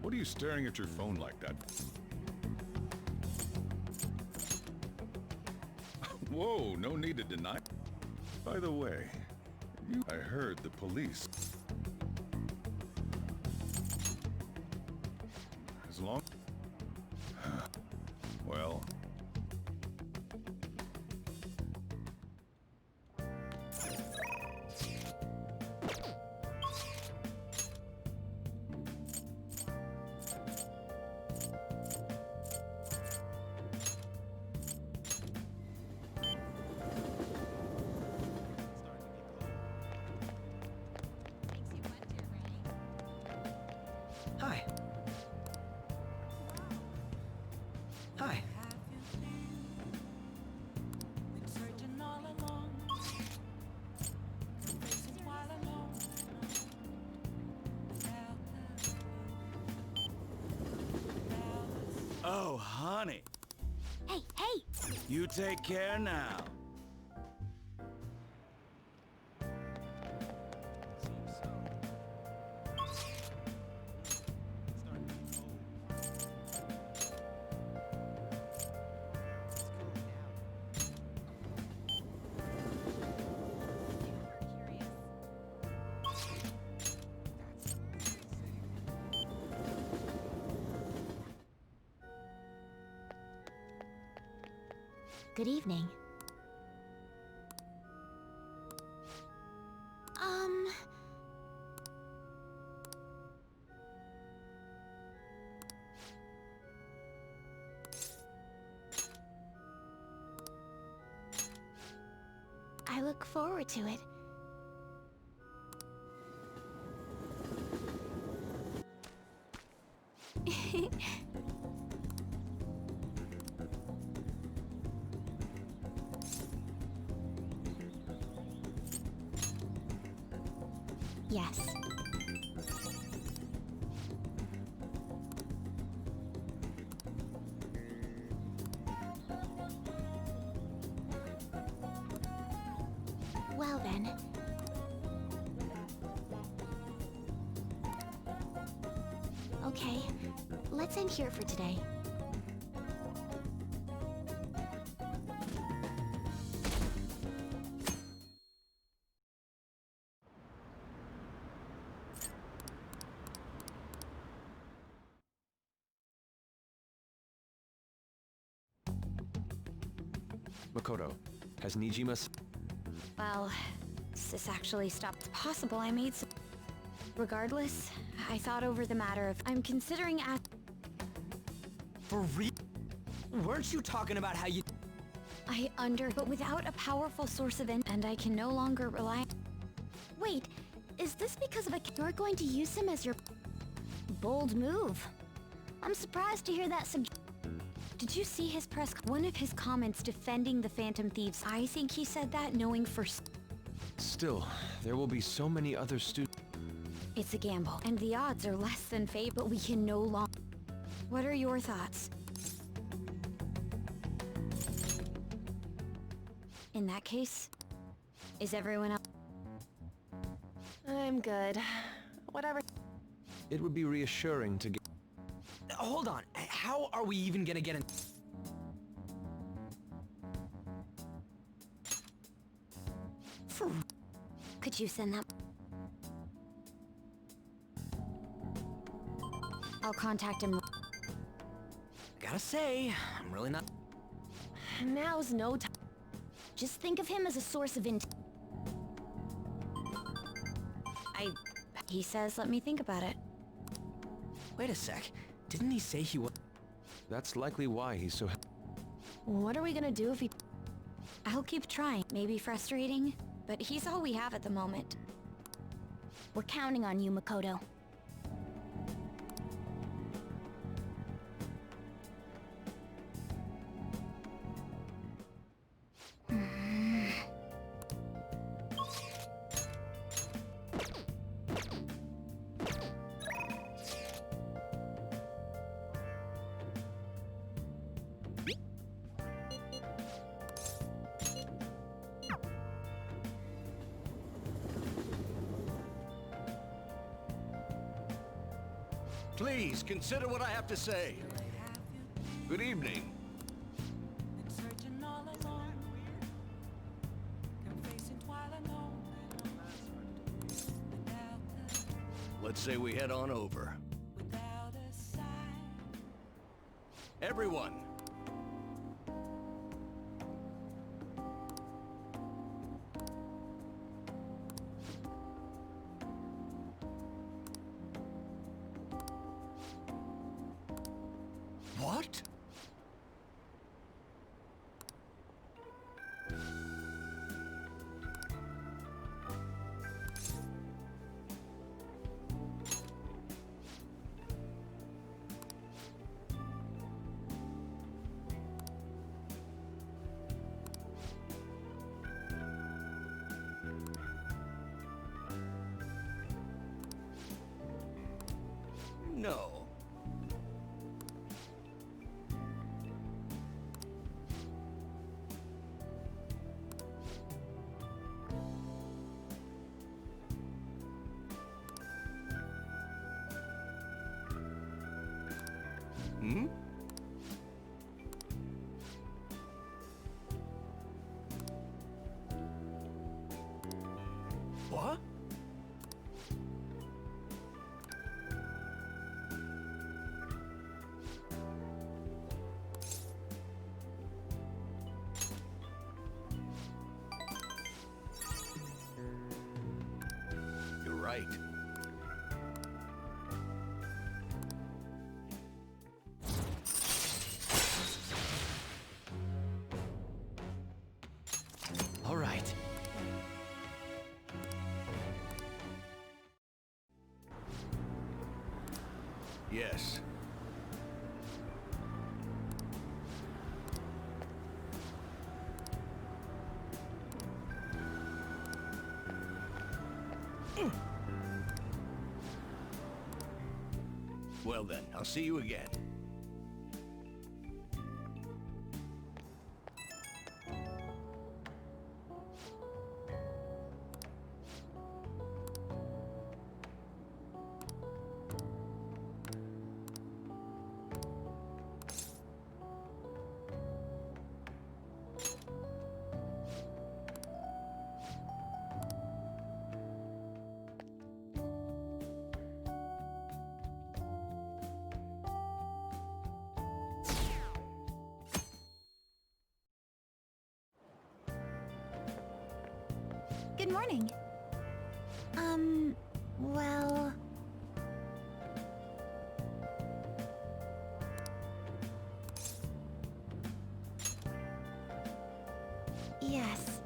What are you staring at your phone like that? Whoa, no need to deny. By the way, I heard the police. As long... Well... Hi. Hi. Oh, honey. Hey, hey! You take care now. Good evening. I look forward to it. Yes. Well then. Okay, let's end here for today. Makoto, has Nijima... Well, this actually stopped possible. I made some... Regardless, I thought over the matter of... I'm considering For real? Weren't you talking about how you... But without a powerful source of and I can no longer rely... Wait, is this because of you're going to use him as your... Bold move. I'm surprised to hear that Did you see his one of his comments defending the Phantom Thieves? I think he said that knowing for Still, there will be so many other students. it's a gamble, and the odds are less than fate, but we can no longer. What are your thoughts? In that case, is everyone else? I'm good. Whatever. It would be reassuring to get... Hold on. How are we even gonna get in? Could you send that? I'll contact him. Gotta say, I'm really not... Now's no time. Just think of him as a source of He says let me think about it. Wait a sec. Didn't he say he was... That's likely why he's so... What are we gonna do if he... I'll keep trying. Maybe frustrating, but he's all we have at the moment. We're counting on you, Makoto. Please, consider what I have to say. Good evening. Let's say we head on over. Everyone. What? No. Hmm? What? You're right. All right. Yes. Well then, I'll see you again. Good morning. Well... Yes.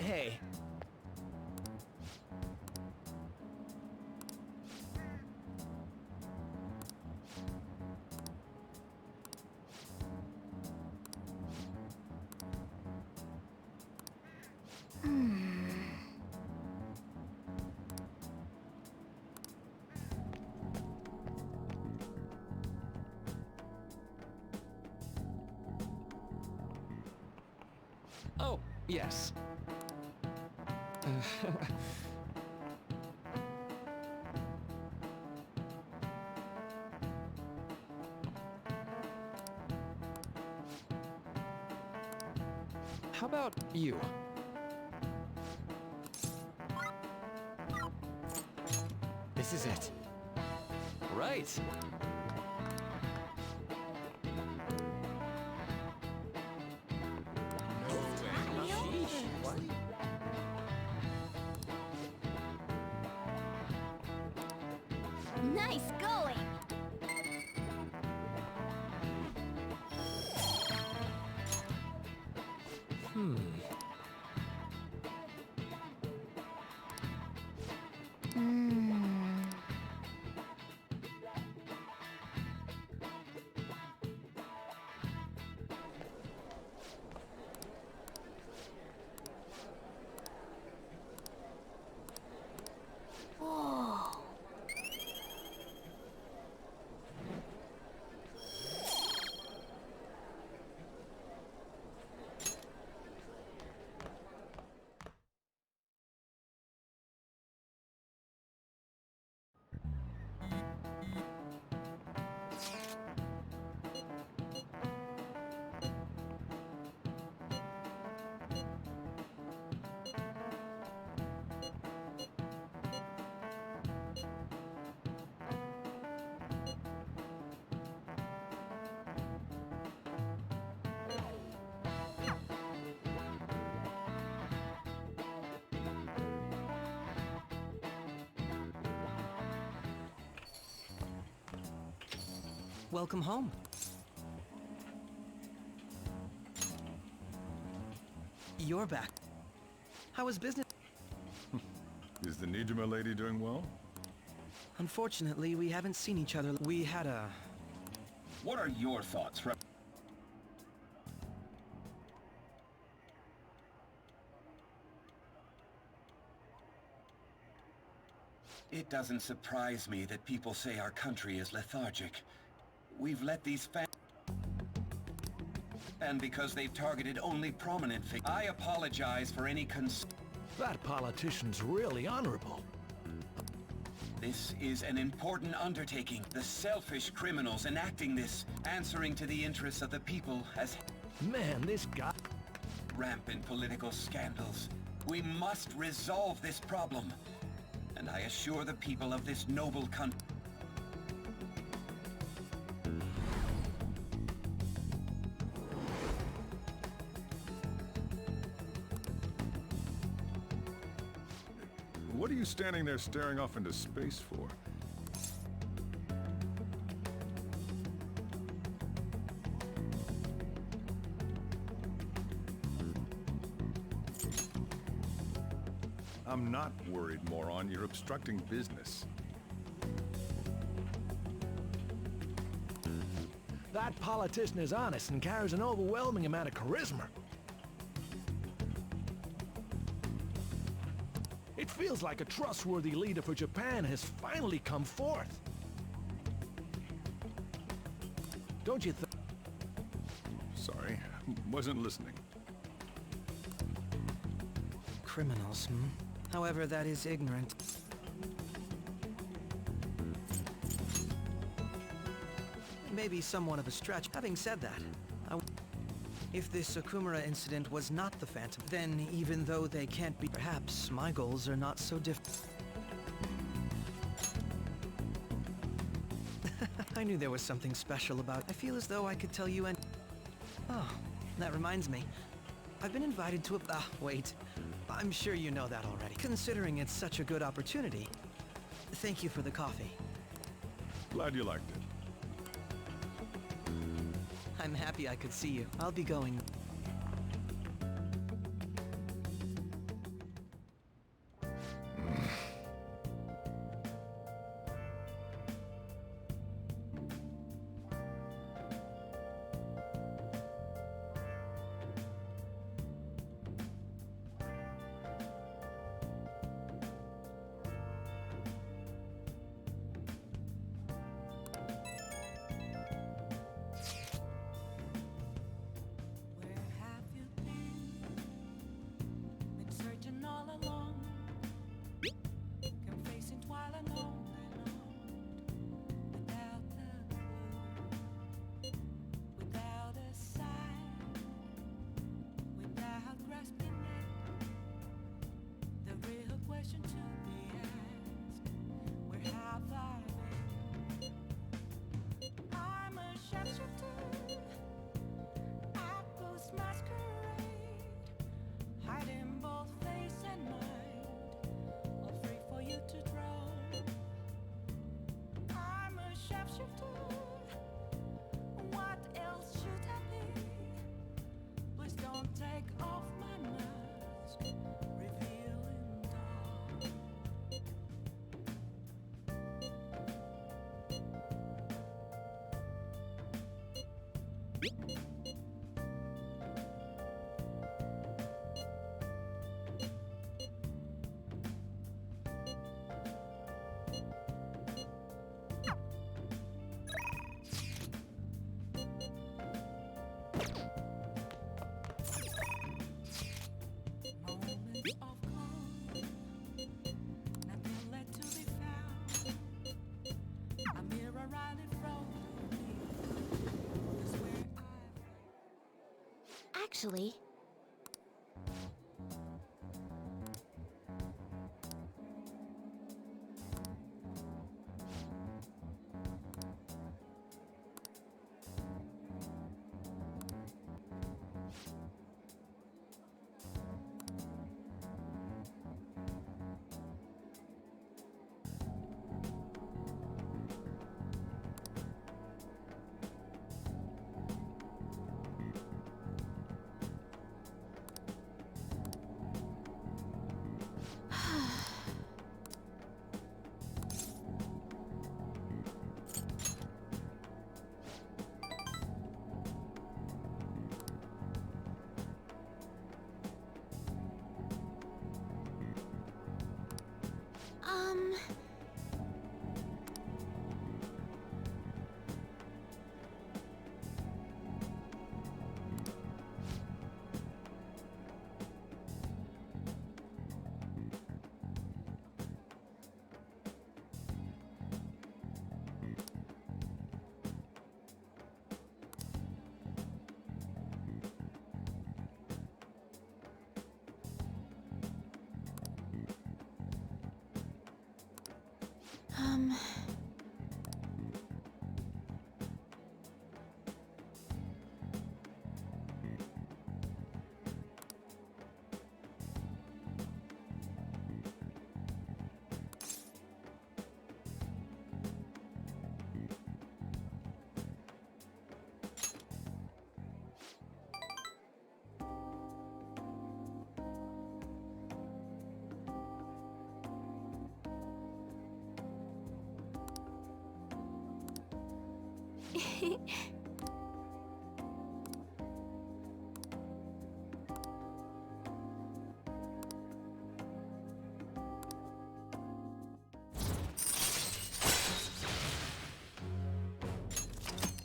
Hey. Oh, yes. How about you? This is it. Right. Nice going! Whoa. Welcome home. You're back. How was business? Is the Nijima lady doing well? Unfortunately, we haven't seen each other. We had a... What are your thoughts, It doesn't surprise me that people say our country is lethargic. We've let these and because they've targeted only prominent figures. I apologize for any That politician's really honorable. This is an important undertaking. The selfish criminals enacting this, answering to the interests of the people as... Man, this guy... Rampant political scandals. We must resolve this problem. And I assure the people of this noble country... What are you standing there staring off into space for? I'm not worried, moron. You're obstructing business. That politician is honest and carries an overwhelming amount of charisma. It feels like a trustworthy leader for Japan has finally come forth. Don't you think? Sorry, wasn't listening. Criminals, However, that is ignorant. Maybe somewhat of a stretch. Having said that, if this Okumura incident was not the Phantom, then even though they can't be, perhaps my goals are not so different. I knew there was something special about it. I feel as though I could tell you and... Oh, that reminds me. I've been invited to a... wait. I'm sure you know that already. Considering it's such a good opportunity, thank you for the coffee. Glad you liked it. I'm happy I could see you. I'll be going. Actually...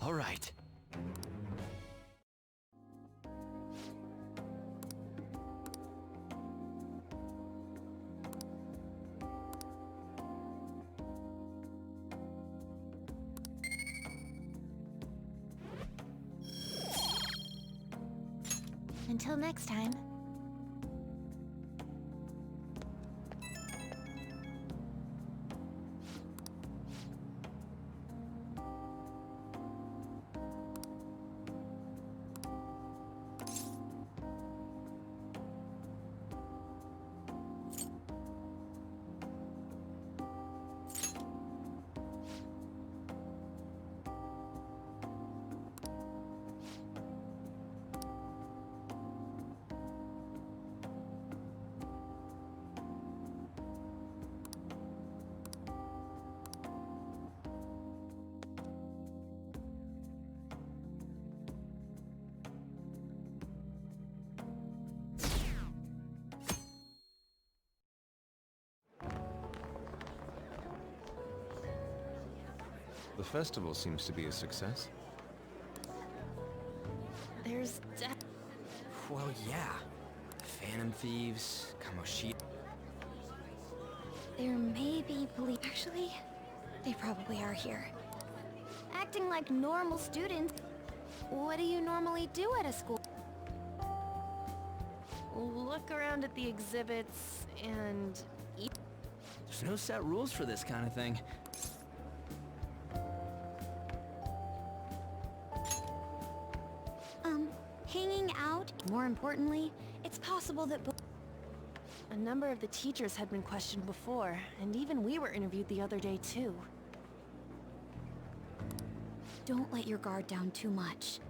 All right. Until next time. The festival seems to be a success. There's Well, yeah. Phantom thieves, Kamoshi... There may be police. Actually, they probably are here. Acting like normal students. What do you normally do at a school? Look around at the exhibits and eat. There's no set rules for this kind of thing. Hanging out. More importantly, it's possible that a number of the teachers had been questioned before, and even we were interviewed the other day too. Don't let your guard down too much.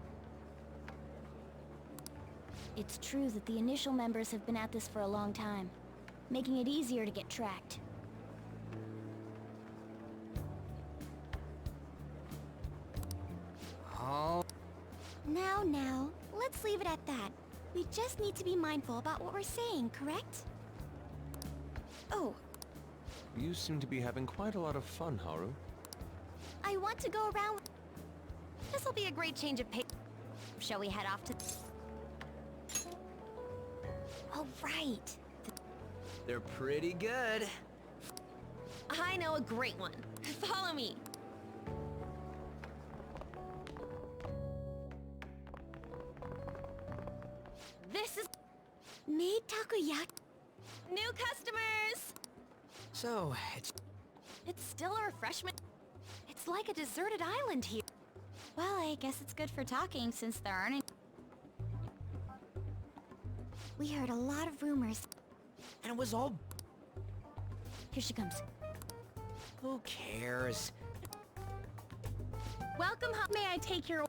It's true that the initial members have been at this for a long time, making it easier to get tracked. Oh. Now, let's leave it at that. We just need to be mindful about what we're saying, correct? Oh, You seem to be having quite a lot of fun, Haru. I want to go around... This'll be a great change of pace. Shall we head off to... Oh, right. They're pretty good. I know a great one. Follow me. This is Made takoyaki. new customers! So, It's still a refreshment. It's like a deserted island here. Well, I guess it's good for talking since there aren't any... We heard a lot of rumors. and it was all... Here she comes. Who cares? Welcome home. May I take your...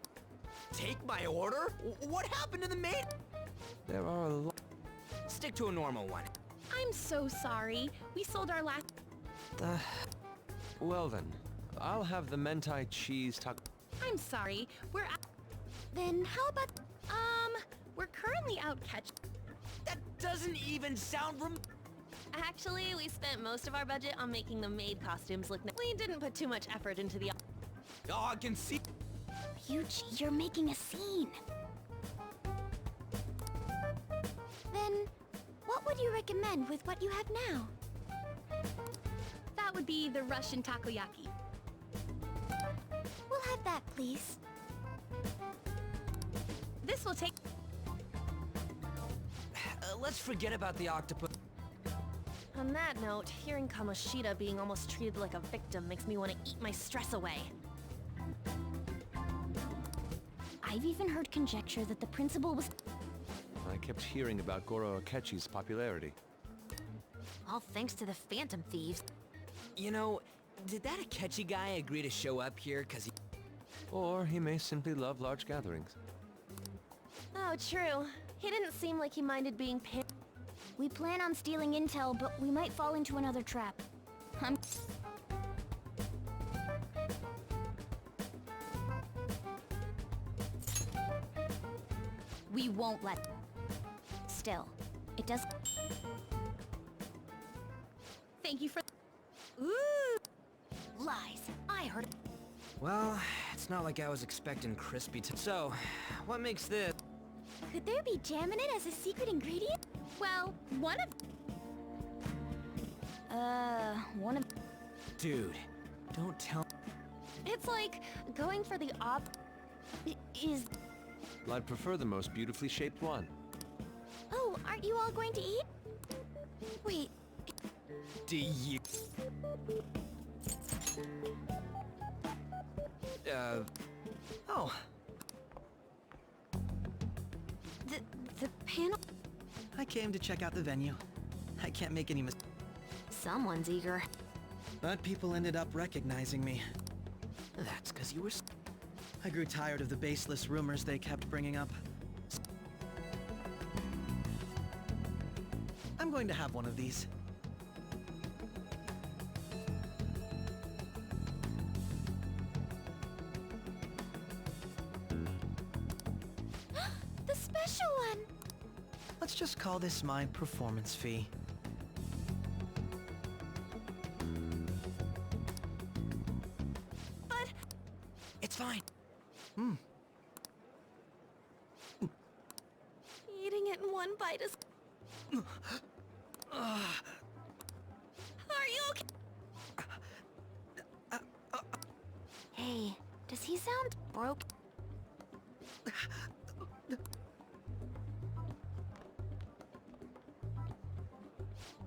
Take my order? What happened to the maid? There are a lot... Stick to a normal one. I'm so sorry. We sold our last... Well then, I'll have the mentai cheese taco... I'm sorry. We're out... Then how about... We're currently out catch... That doesn't even sound Actually, we spent most of our budget on making the maid costumes look nice. We didn't put too much effort into the... Oh, I can see... Ryuji, you're making a scene. Then, what would you recommend with what you have now? That would be the Russian takoyaki. We'll have that, please. This will take... let's forget about the octopus. On that note, hearing Kamoshida being almost treated like a victim makes me want to eat my stress away. I've even heard conjecture that the principal was... I kept hearing about Goro Akechi's popularity. All thanks to the Phantom Thieves. You know, did that Akechi guy agree to show up here because he... Or he may simply love large gatherings. Oh, true. He didn't seem like he minded being We plan on stealing intel, but we might fall into another trap. We won't let... Still, it does... Thank you for... Ooh! Lies. I heard... Well, it's not like I was expecting crispy So, what makes this... Could there be jam in it as a secret ingredient? Well, one of... one of... Dude, don't tell... It's like going for the Is... I'd prefer the most beautifully shaped one. Oh, aren't you all going to eat? Wait, Do you... Oh. the panel... I came to check out the venue. I can't make any mistakes. Someone's eager. But people ended up recognizing me. That's because you were... I grew tired of the baseless rumors they kept bringing up. I'm going to have one of these. The special one! Let's just call this my performance fee. But... It's fine. Eating it in one bite is... Are you okay? Hey, does he sound broke?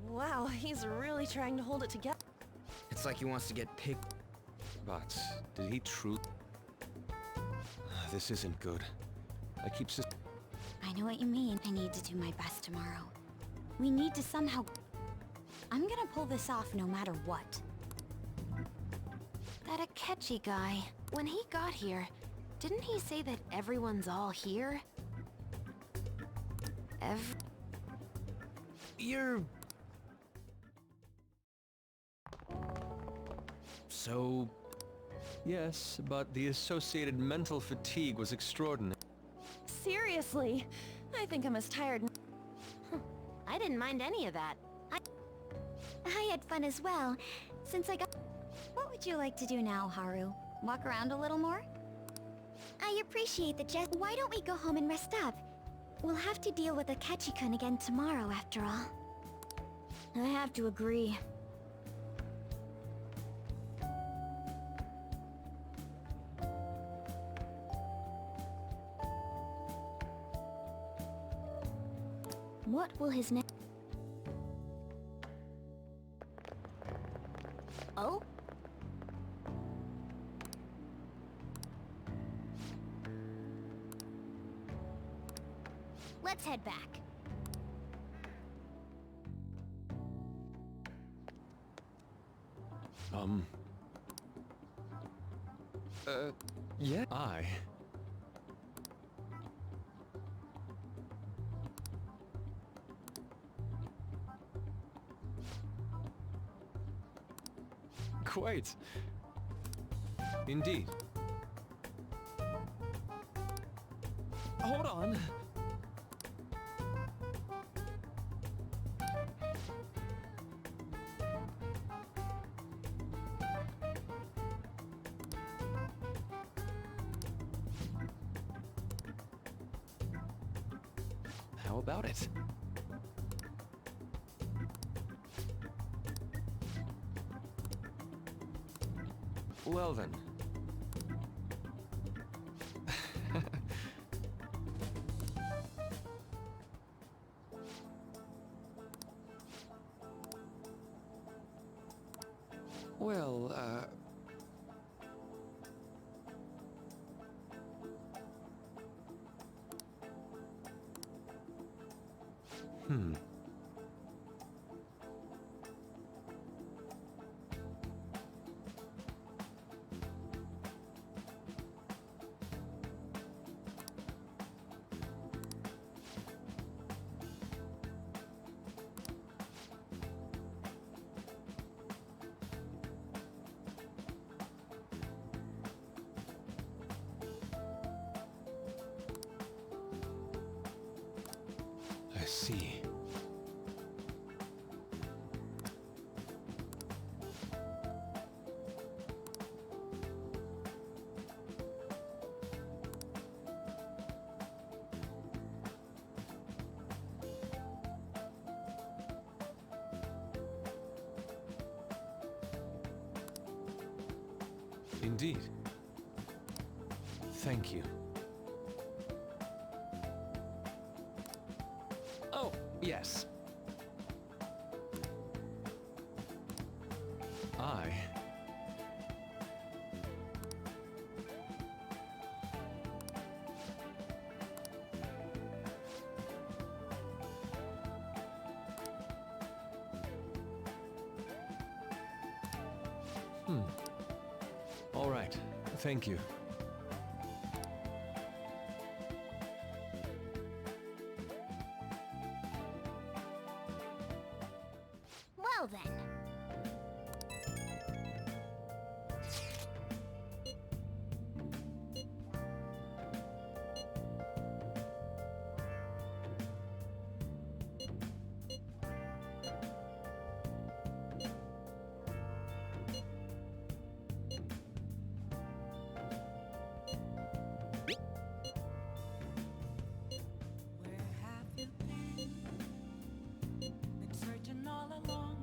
Wow, he's really trying to hold it together. It's like he wants to get picked. But, did he truly... This isn't good. I keep I know what you mean. I need to do my best tomorrow. We need to somehow... I'm gonna pull this off no matter what. That Akechi guy, when he got here, didn't he say that everyone's all here? You're... So... Yes, but the associated mental fatigue was extraordinary. seriously. I think I'm as tired. I didn't mind any of that. I had fun as well, since I got... What would you like to do now, Haru? Walk around a little more? I appreciate the jest. Why don't we go home and rest up? We'll have to deal with Akechi-kun again tomorrow, after all. I have to agree. What will his next... Oh? Let's head back. Yeah? Quite. Indeed. Hold on. How about it? Well then. Well, I see. Indeed. Thank you. oh, yes. I... All right. Thank you. Well then. Where have you been? Been searching all along.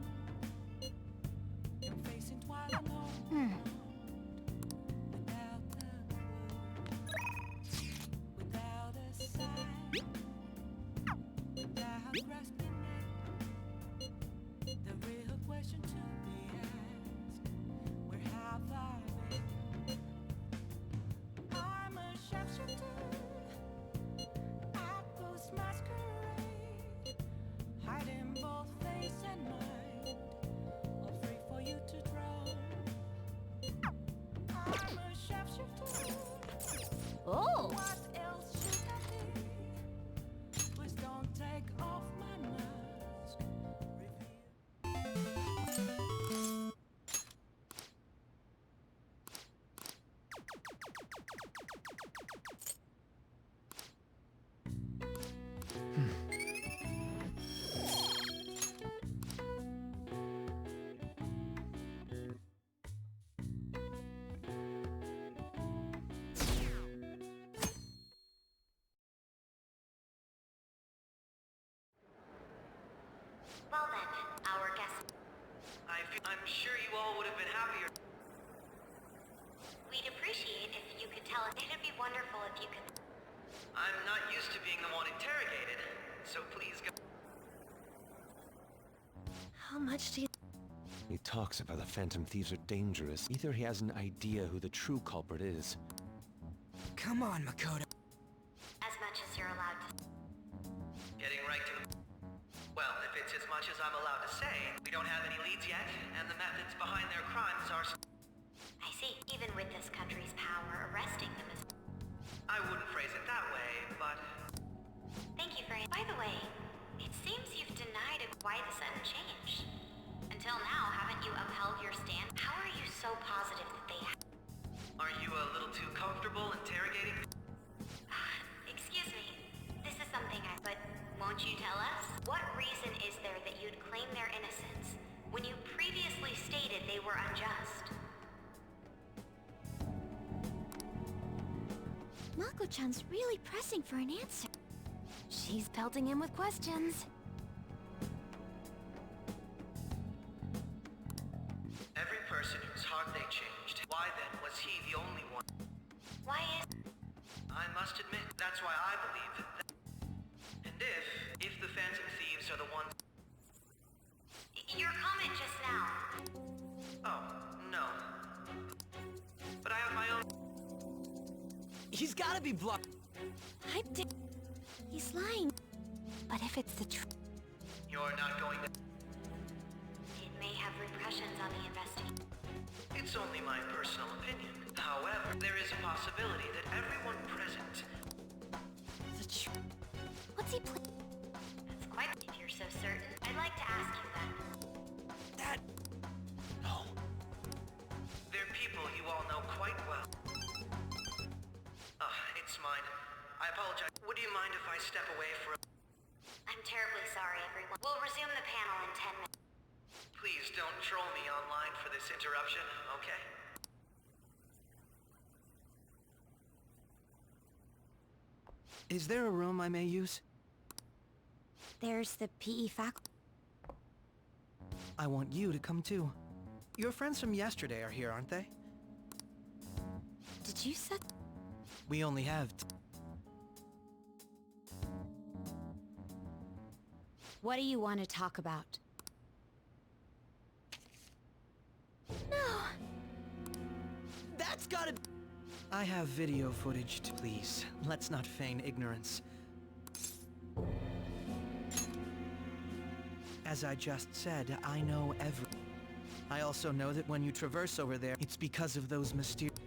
Well then, our guest... I'm sure you all would have been happier. We'd appreciate if you could tell us. It'd be wonderful if you could... I'm not used to being the one interrogated, so please go. How much do you... He talks about the Phantom Thieves are dangerous. Either he has an idea who the true culprit is. Come on, Makoto. As much as you're allowed to... Getting right to the... Well, if it's as much as I'm allowed to say, we don't have any leads yet, and the methods behind their crimes are... I see. Even with this country's power, arresting them is... I wouldn't phrase it that way, but... Thank you for... By the way, it seems you've denied it. Why the sudden change? Until now, haven't you upheld your stand? How are you so positive that they... Aren't you a little too comfortable interrogating? Excuse me. This is something But won't you tell us? What reason is there that you'd claim their innocence when you previously stated they were unjust? Mako-chan's really pressing for an answer. She's pelting him with questions. Every person whose heart they changed. Why then was he the only one? Why is... I must admit, that's why I believe that... And if the Phantom Thieves are the ones... Your comment just now. Oh, no. But I have my own... He's gotta be bluffing. He's lying. But if it's the truth... You're not going to... It may have repercussions on the investigation. It's only my personal opinion. However, there is a possibility that everyone present... The truth... What's he playing? That's quite... If you're so certain, I'd like to ask you then. No. They're people you all know quite well. It's mine. I apologize. Would you mind if I step away for a... I'm terribly sorry, everyone. We'll resume the panel in 10 minutes. Please don't troll me online for this interruption, okay? Is there a room I may use? There's the PE faculty. I want you to come too. Your friends from yesterday are here, aren't they? Did you set... We only have... What do you want to talk about? No! That's gotta... I have video footage, please. Let's not feign ignorance. As I just said, I know I also know that when you traverse over there, it's because of those mysterious...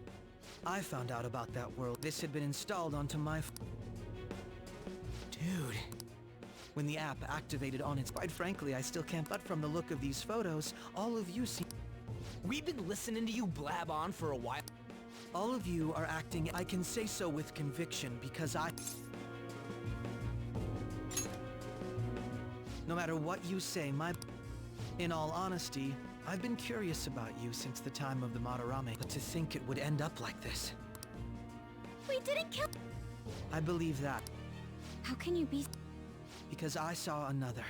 I found out about that world. This had been installed onto my... Dude. When the app activated on its... Quite frankly, I still can't... But from the look of these photos, all of you seem... We've been listening to you blab on for a while. All of you are acting... I can say so with conviction because I... No matter what you say, in all honesty, I've been curious about you since the time of the Madarame, but to think it would end up like this. We didn't kill... I believe that. How can you be... Because I saw another.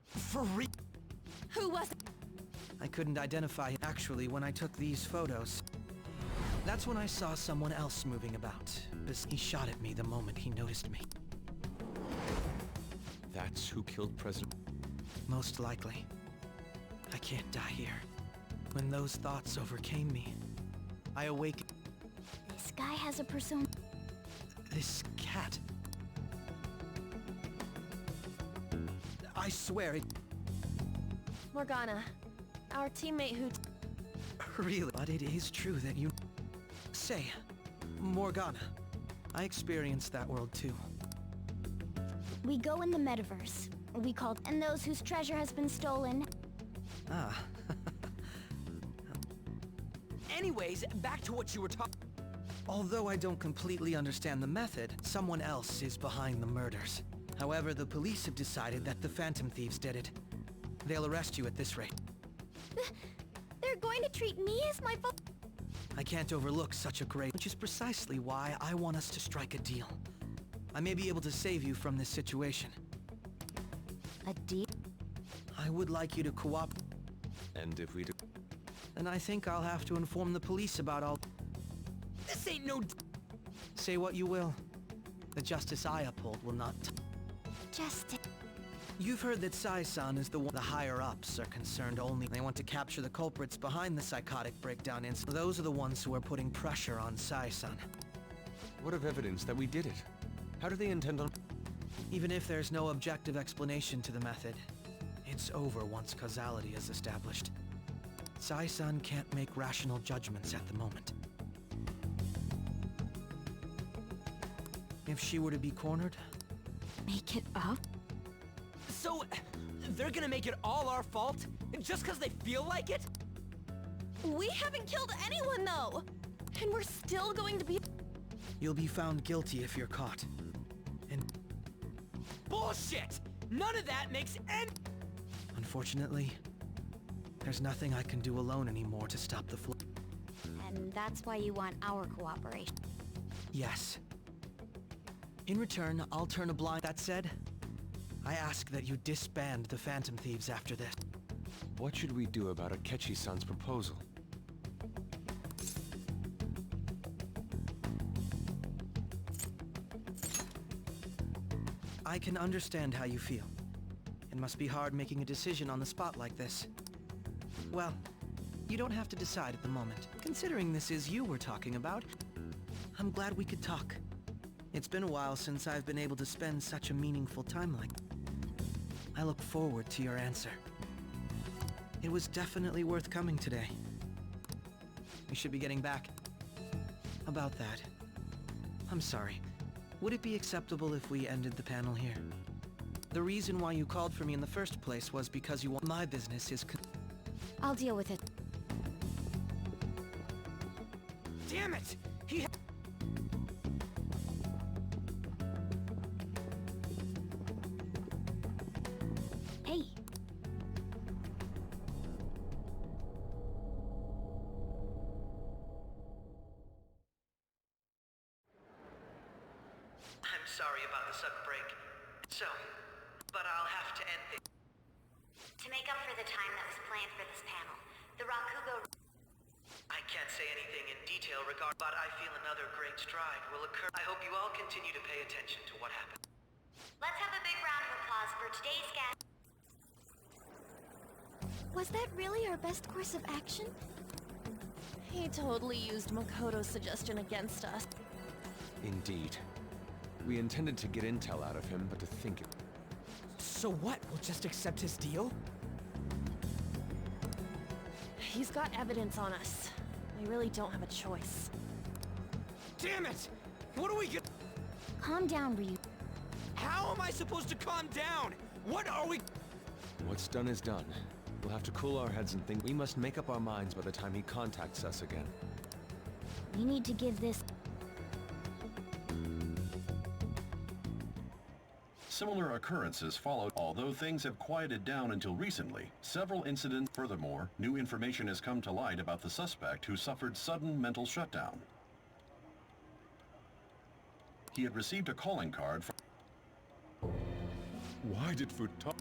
For real? Who was it? I couldn't identify him. Actually, when I took these photos, that's when I saw someone else moving about. He shot at me the moment he noticed me. That's who killed President... Most likely. I can't die here. When those thoughts overcame me, I awakened... This guy has a persona... This cat... I swear it... Morgana, our teammate who... Really? But it is true that you... Say, Morgana. I experienced that world too. We go in the metaverse. We called... And those whose treasure has been stolen... Ah. Anyways, back to what you were talking... Although I don't completely understand the method, someone else is behind the murders. However, the police have decided that the Phantom Thieves did it. They'll arrest you at this rate. They're going to treat me as my fault. I can't overlook such a great... Which is precisely why I want us to strike a deal. I may be able to save you from this situation. A deal? I would like you to cooperate. And if we do... Then I think I'll have to inform the police about all... This ain't no... Say what you will. The justice I uphold will not... Justice. You've heard that Sai-san is the one. The higher-ups are concerned only. They want to capture the culprits behind the psychotic breakdown incident. Those are the ones who are putting pressure on Sai-san. What of evidence that we did it? How do they intend on... Even if there's no objective explanation to the method, it's over once causality is established. Sai-san can't make rational judgments at the moment. If she were to be cornered... Make it up? So, they're gonna make it all our fault? Just because they feel like it? We haven't killed anyone, though! And we're still going to be... You'll be found guilty if you're caught. And... Bullshit! None of that makes any... Unfortunately, there's nothing I can do alone anymore to stop the flow. And that's why you want our cooperation. Yes. In return, I'll turn a blind... That said, I ask that you disband the Phantom Thieves after this. What should we do about Akechi-san's proposal? I can understand how you feel. It must be hard making a decision on the spot like this. Well, you don't have to decide at the moment. Considering this is you we're talking about, I'm glad we could talk. It's been a while since I've been able to spend such a meaningful time like that. I look forward to your answer. It was definitely worth coming today. We should be getting back. About that. I'm sorry. Would it be acceptable if we ended the panel here? The reason why you called for me in the first place was because you want my business is I'll deal with it. Damn it! He... Hey. I'm sorry about the sudden break. So, but I'll have to end it. To make up for the time that was planned for this panel, the Rakugo... I can't say anything in detail but I feel another great stride will occur. I hope you all continue to pay attention to what happened. Let's have a big round of applause for today's guest. Was that really our best course of action? He totally used Makoto's suggestion against us. Indeed. We intended to get intel out of him, but to think it... So what? We'll just accept his deal? He's got evidence on us. We really don't have a choice. Damn it! What do we get? Calm down, Ryu. How am I supposed to calm down? What are we... What's done is done. We'll have to cool our heads and think. We must make up our minds by the time he contacts us again. We need to give this... Similar occurrences followed. Although things have quieted down until recently, several incidents. Furthermore, new information has come to light about the suspect who suffered sudden mental shutdown. He had received a calling card from... Why did Futaba...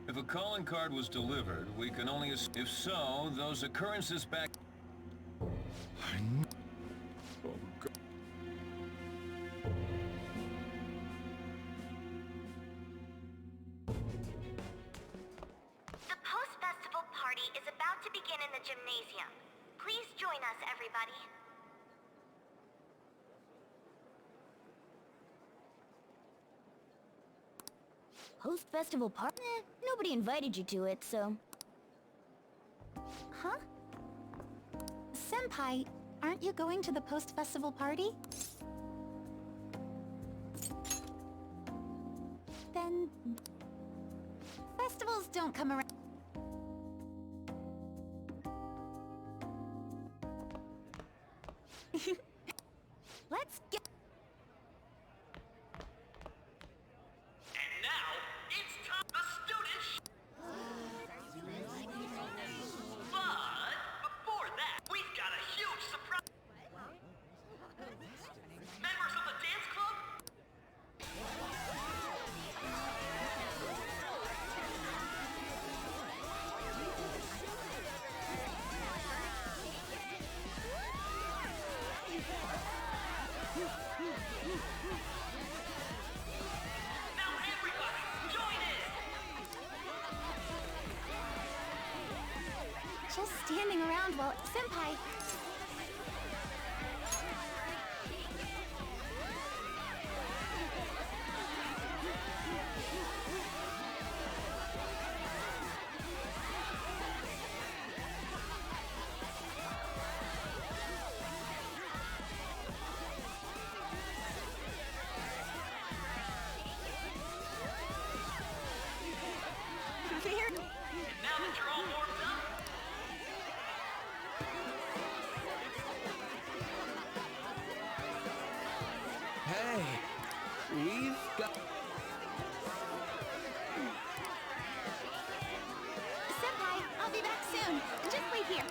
If a calling card was delivered, we can only assume. If so, those occurrences back... I know... Oh, God. The post-festival party is about to begin in the gymnasium. Please join us, everybody. Post-festival party? Nobody invited you to it, so... Huh? Senpai, aren't you going to the post-festival party? Then... Festivals don't come around... Let's get... And now, it's time the students. But before that, we've got a huge surprise. Members of the dance club? standing around while... Senpai! Now that you're all warmed up, Hey, we've got... Senpai, I'll be back soon. Just wait here.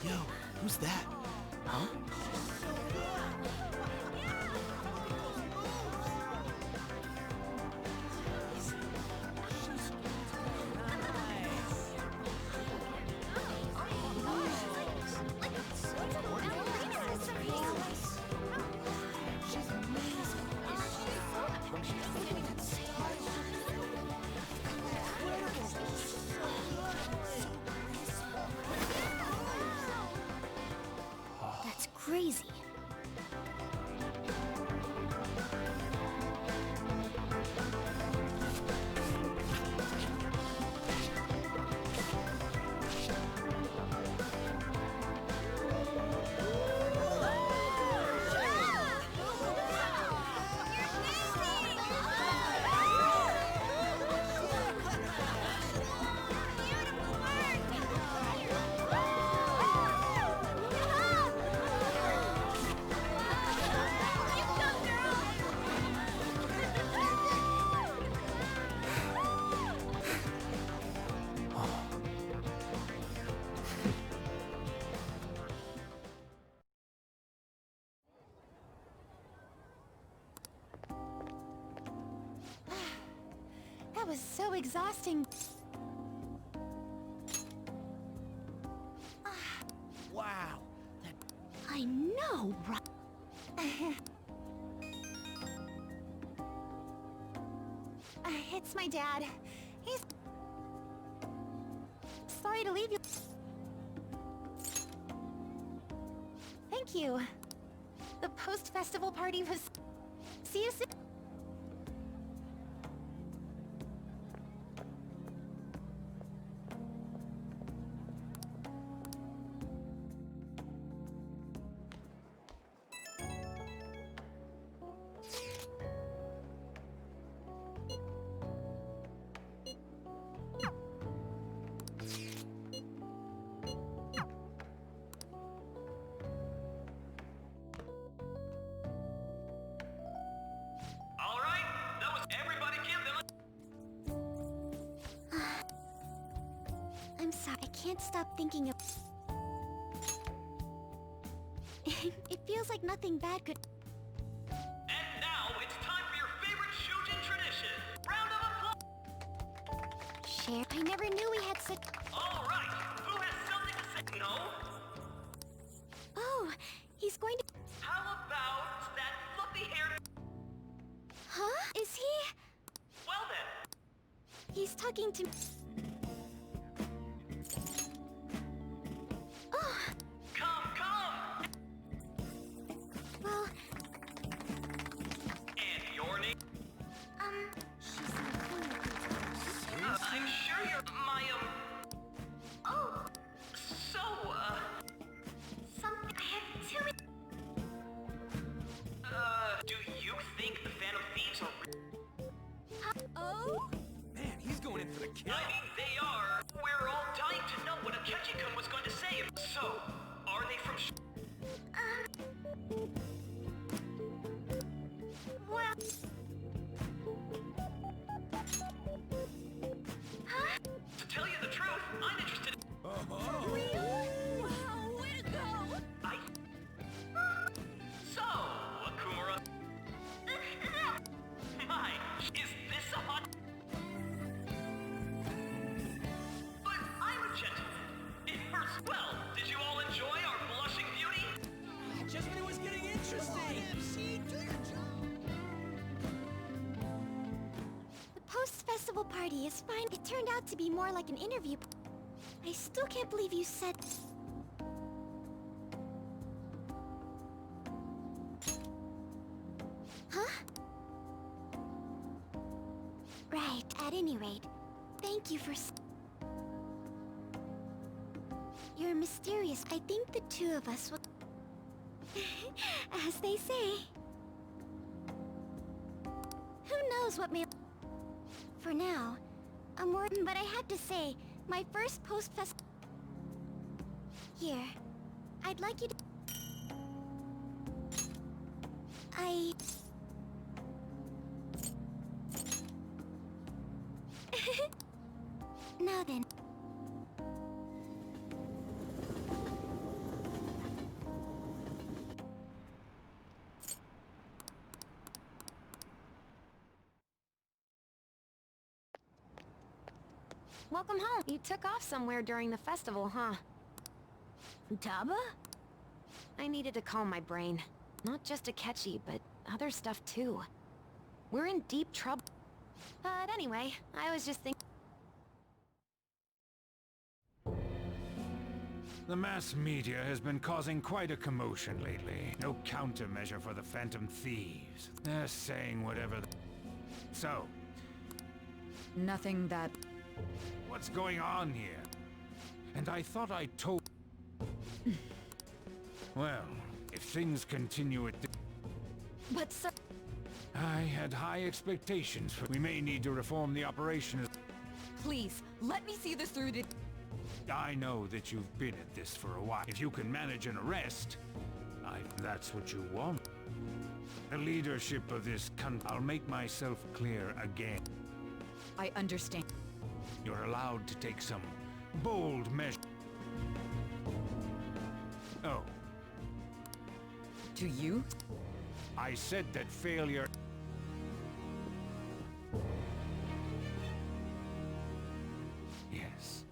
Yo, who's that? Huh? That's crazy. That was so exhausting. Wow. I know, right? It's my dad. He's... Sorry to leave you. Thank you. The post-festival party was... See you soon. all right, that was everybody give them I'm sorry, I can't stop thinking of... It feels like nothing bad could... And now it's time for your favorite Shujin tradition. Round of applause. Share? I never knew we had such... All right, who has something to say? No? Oh, he's going to... How about that fluffy-haired... Huh? Is he... Well then, He's talking to... Oh, come! well, And your name? she's in the corner. I'm sure you're my, Oh, so, Something I have too many... do you think the Phantom Thieves are Oh? Man, he's going in for the kill. I mean, they are. We're all dying to know what Akechi-kun was going to say. So, are they from Well... Huh? To tell you the truth, I'm interested in... Really? Wow, way to go! I... party is fine. It turned out to be more like an interview. I still can't believe you said... Huh? Right, at any rate, thank you for... You're mysterious. I think the two of us will... As they say. Who knows what may... For now, I'm worried, but I have to say, my first post-fest... Here, I'd like you to... Now then. Welcome home. You took off somewhere during the festival, huh? Futaba? I needed to calm my brain. Not just Akechi, but other stuff too. We're in deep trouble. But anyway, I was just thinking... The mass media has been causing quite a commotion lately. No countermeasure for the Phantom Thieves. They're saying whatever So... Nothing that... What's going on here? And I thought I told... Well, if things continue at this... But sir... I had high expectations for... We may need to reform the operation. Please, let me see this through to... I know that you've been at this for a while. If you can manage an arrest, that's what you want. The leadership of this country... I'll make myself clear again. I understand. You're allowed to take some bold measures. Oh. To you? I said that failure... Yes.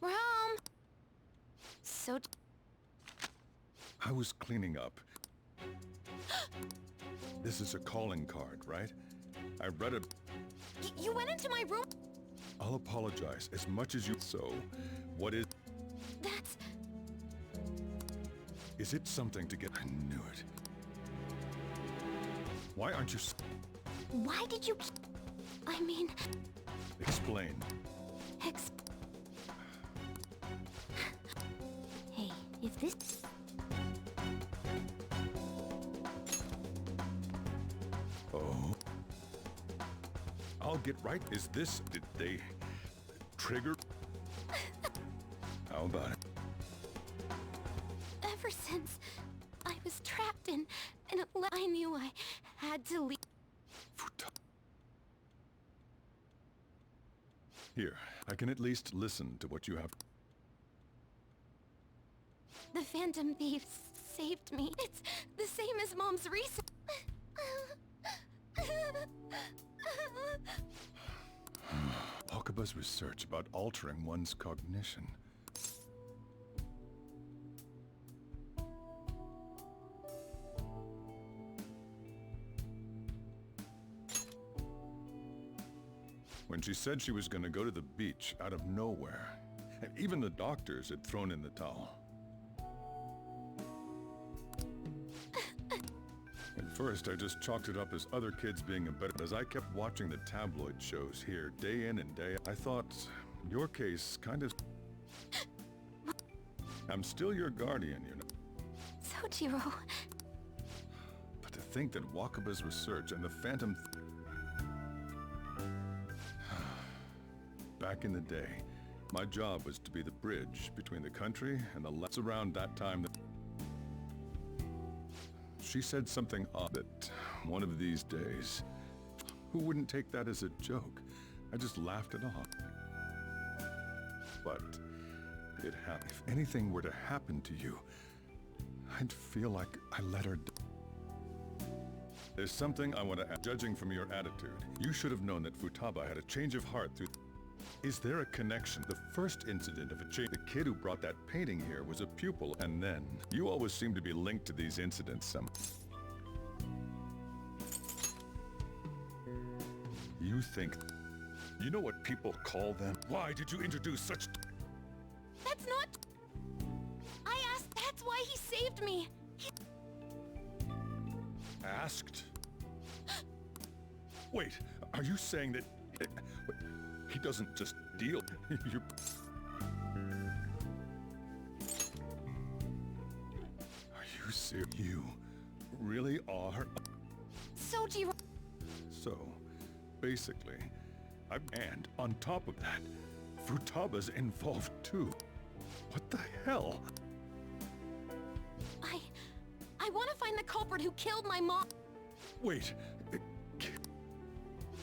We're home! So... I was cleaning up. This is a calling card, right? I read it. You went into my room? I'll apologize as much as you... So, what is... That's... Is it something to get... I knew it. Why aren't you... Why did you... I mean... Explain. Hey, if this... Oh. I'll get right. Is this... Did they... trigger? How about it? Ever since I was trapped in I knew I had to leave. Here, I can at least listen to what you have. The Phantom Thieves saved me. It's the same as Mom's recent... Wakaba's research about altering one's cognition. When she said she was going to go to the beach out of nowhere, and even the doctors had thrown in the towel. At first, I just chalked it up as other kids being embedded. As I kept watching the tabloid shows here, day in and day out, I thought, your case kind of... I'm still your guardian, you know. Sojiro... But to think that Wakaba's research and the Phantom... Back in the day, my job was to be the bridge between the country and the left. Around that time that... She said something odd that one of these days... Who wouldn't take that as a joke? I just laughed it off. But it happened. If anything were to happen to you, I'd feel like I let her down. There's something I want to add. Judging from your attitude, you should have known that Futaba had a change of heart through... Is there a connection? The first incident of a change, the kid who brought that painting here was a pupil, and then you always seem to be linked to these incidents some. You think, you know what people call them? Why did you introduce such... That's not... I asked, that's why he saved me. Asked? Wait, are you saying that... He doesn't just deal... You're... Are you serious? You really are... Sojiro... So, basically, and on top of that, Futaba's involved too. What the hell? I want to find the culprit who killed my mom. Wait.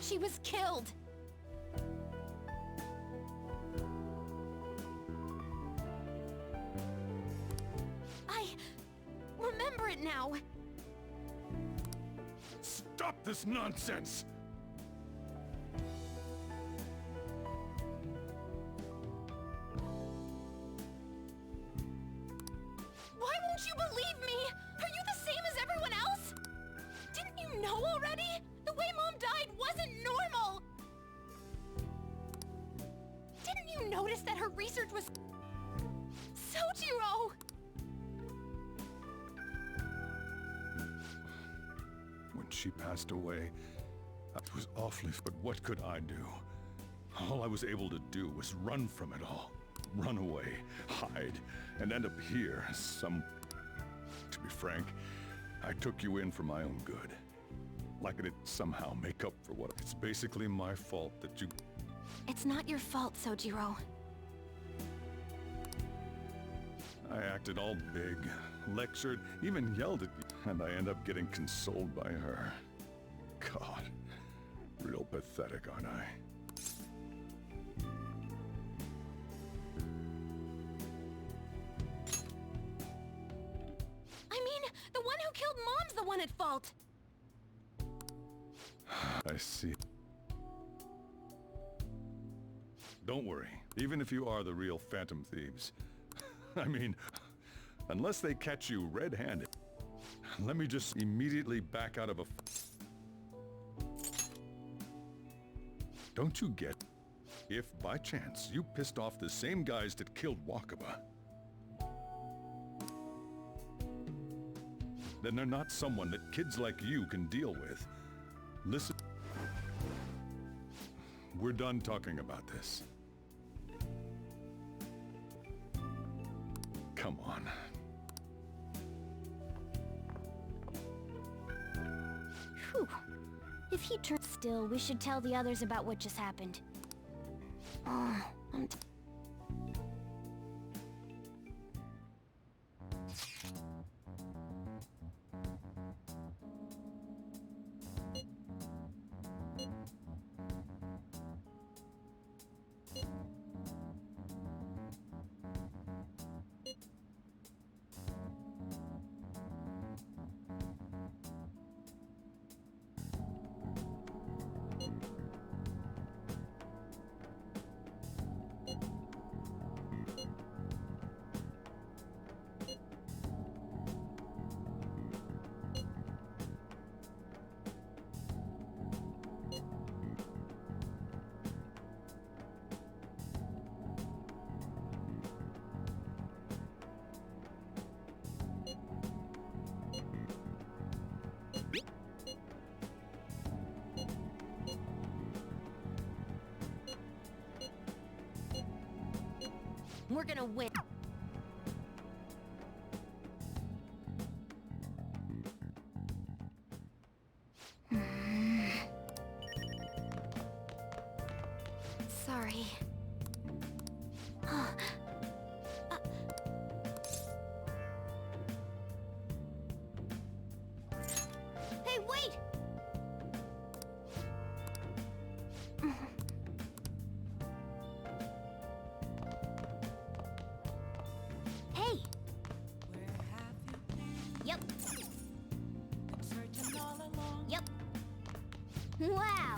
She was killed. I remember it now. Stop this nonsense! Why won't you believe me? Are you the same as everyone else? Didn't you know already? The way Mom died wasn't normal! Didn't you notice that her research was... Sojiro! When she passed away, it was awfully... But what could I do? All I was able to do was run from it all. Run away, hide, and end up here, To be frank, I took you in for my own good. Like it'd somehow make up for what... It's basically my fault that you... It's not your fault, Sojiro. I acted all big, lectured, even yelled at you, and I end up getting consoled by her. God, real pathetic, aren't I? I mean, the one who killed Mom's the one at fault. I see. Don't worry, even if you are the real Phantom Thieves. I mean, unless they catch you red-handed, let me just immediately back out of a... Don't you get... If, by chance, you pissed off the same guys that killed Wakaba, then they're not someone that kids like you can deal with. Listen... We're done talking about this. Come on. Whew. If he turns still, we should tell the others about what just happened. Oh, we're gonna win. Sorry. Hey, wait! Hey! Yep. Yep. Wow!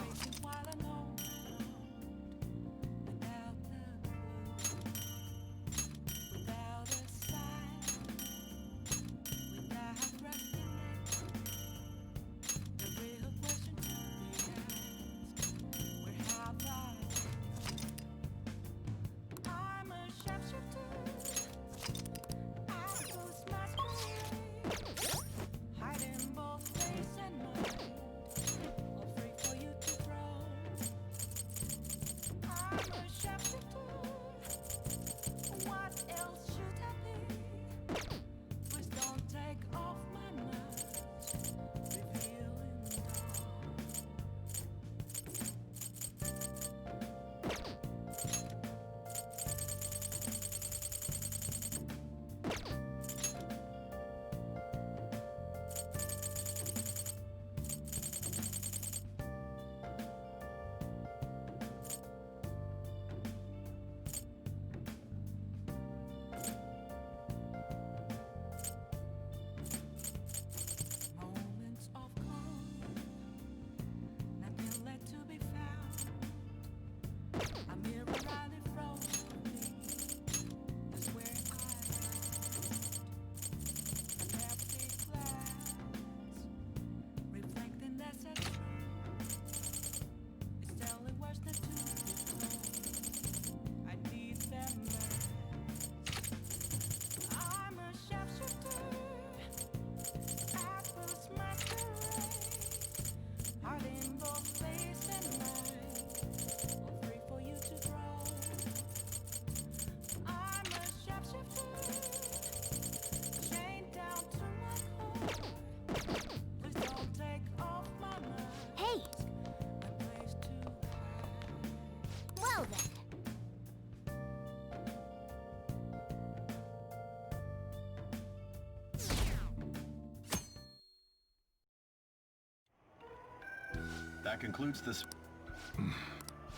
That concludes this.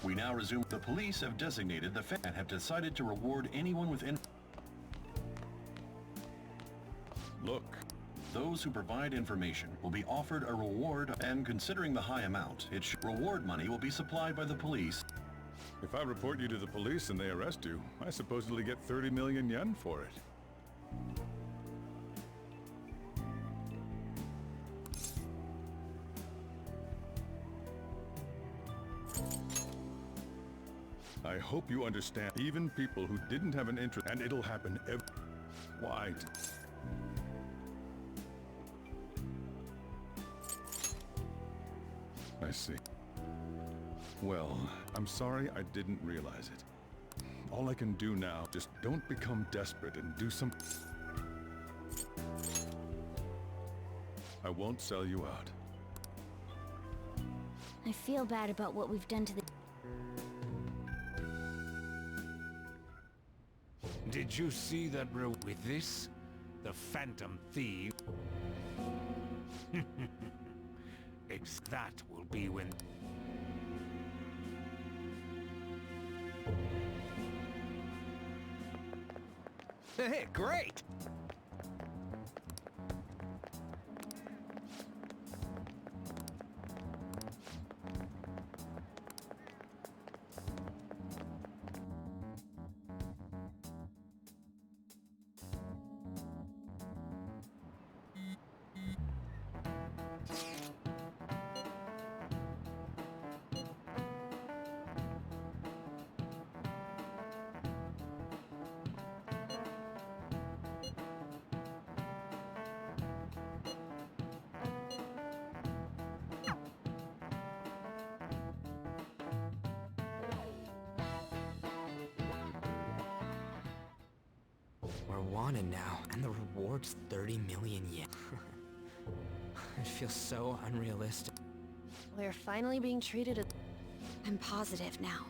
We now resume. The police have designated the and have decided to reward anyone with Look. Those who provide information will be offered a reward, and considering the high amount, reward money will be supplied by the police. If I report you to the police and they arrest you, I supposedly get 30 million yen for it. I hope you understand. Even people who didn't have an interest, and it'll happen every... Why? I see. Well, I'm sorry I didn't realize it. All I can do now, just don't become desperate and do some... I won't sell you out. I feel bad about what we've done to the... Did you see that with this? The Phantom Thief? That will be when... Hey, great! We're wanted now, and the reward's 30 million yen. It feels so unrealistic. We're finally being treated as... I'm positive now.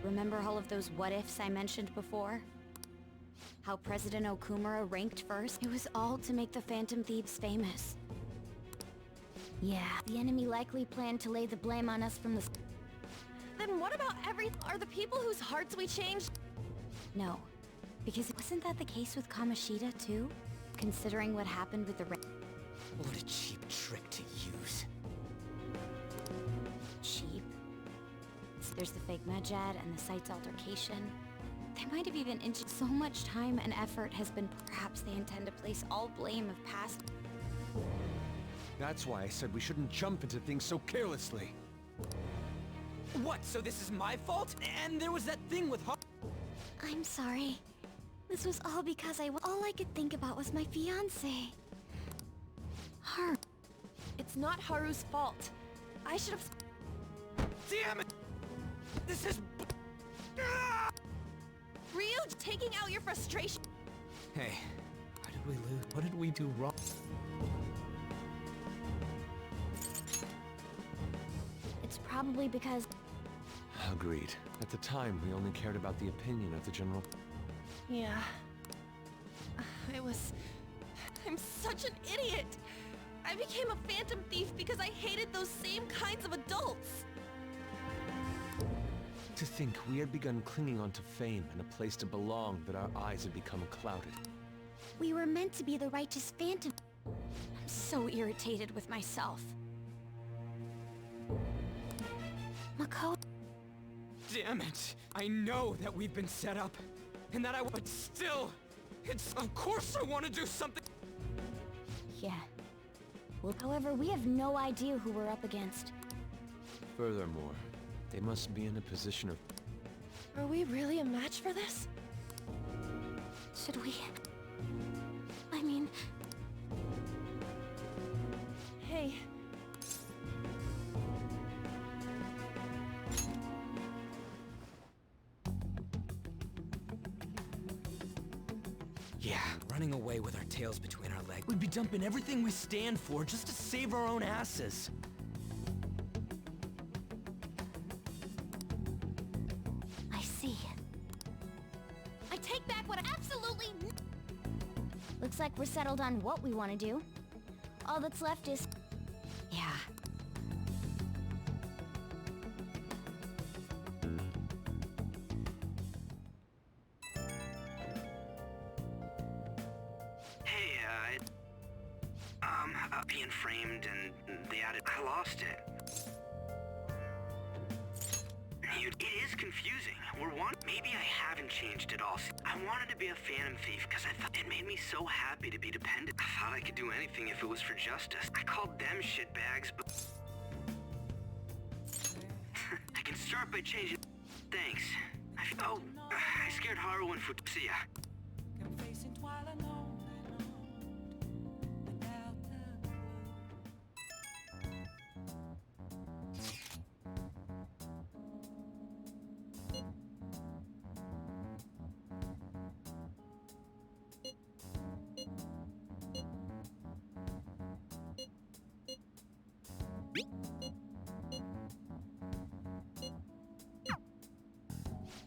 Remember all of those what-ifs I mentioned before? How President Okumura ranked first? It was all to make the Phantom Thieves famous. Yeah, the enemy likely planned to lay the blame on us from the... Then what about Are the people whose hearts we changed? No, because wasn't that the case with Kamoshida too? Considering what happened with the What a cheap trick to use. Cheap? There's the fake Medjed and the site's altercation. They might have even injured so much time and effort has been... Perhaps they intend to place all blame of past... That's why I said we shouldn't jump into things so carelessly. What, so this is my fault? And there was that thing with I'm sorry. This was all because all I could think about was my fiancé. Haru. It's not Haru's fault. I should have... Damn it! This is... Ryu, taking out your frustration. Hey, how did we lose? What did we do wrong? It's probably because... Agreed. At the time, we only cared about the opinion of the general... Yeah. I'm such an idiot! I became a Phantom Thief because I hated those same kinds of adults! To think we had begun clinging onto fame and a place to belong, that our eyes had become clouded. We were meant to be the righteous Phantom... I'm so irritated with myself. Mako... Damn it! I know that we've been set up, and that but still, of course I want to do something! Yeah. Well, however, we have no idea who we're up against. Furthermore, they must be in a position of... Are we really a match for this? Should we... I mean... Hey... Yeah, running away with our tails between our legs. We'd be dumping everything we stand for just to save our own asses. I see. I take back what I absolutely... Looks like we're settled on what we want to do. All that's left is... Yeah, framed and they added... I lost it. It is confusing. Maybe I haven't changed at all. I wanted to be a phantom thief because I thought it made me so happy to be dependent. I thought I could do anything if it was for justice. I called them shitbags, but... I can start by changing... Thanks. I scared Haru and See ya.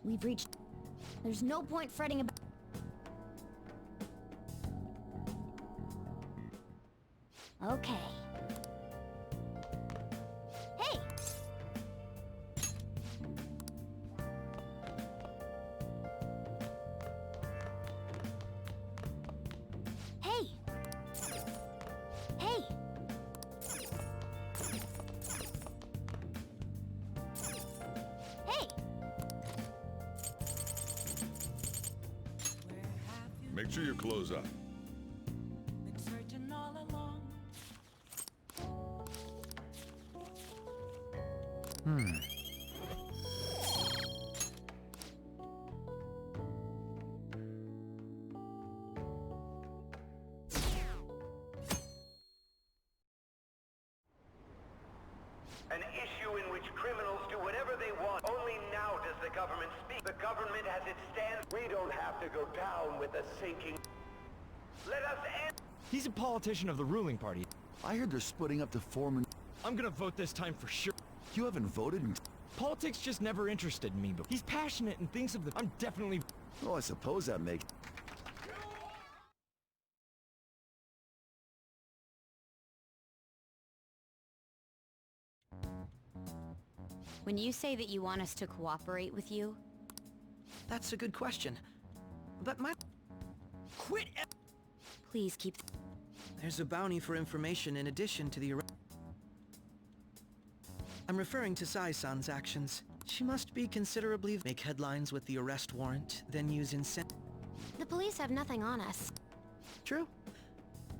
We've reached... There's no point fretting about... Okay. Hey! Hey! Hey! Hey! Make sure you close up. An issue in which criminals do whatever they want. Only now does the government speak. The government has its stand. We don't have to go down with the sinking. Let us end. He's a politician of the ruling party. I heard they're splitting up to form. I'm gonna vote this time for sure. You haven't voted in... Politics just never interested me, but he's passionate and thinks of the... I'm definitely... Oh, I suppose that makes... When you say that you want us to cooperate with you... That's a good question. But my... Quit! Please keep... There's a bounty for information in addition to the arrest. I'm referring to Sai-san's actions. She must be considerably... Make headlines with the arrest warrant, then use incent... The police have nothing on us. True.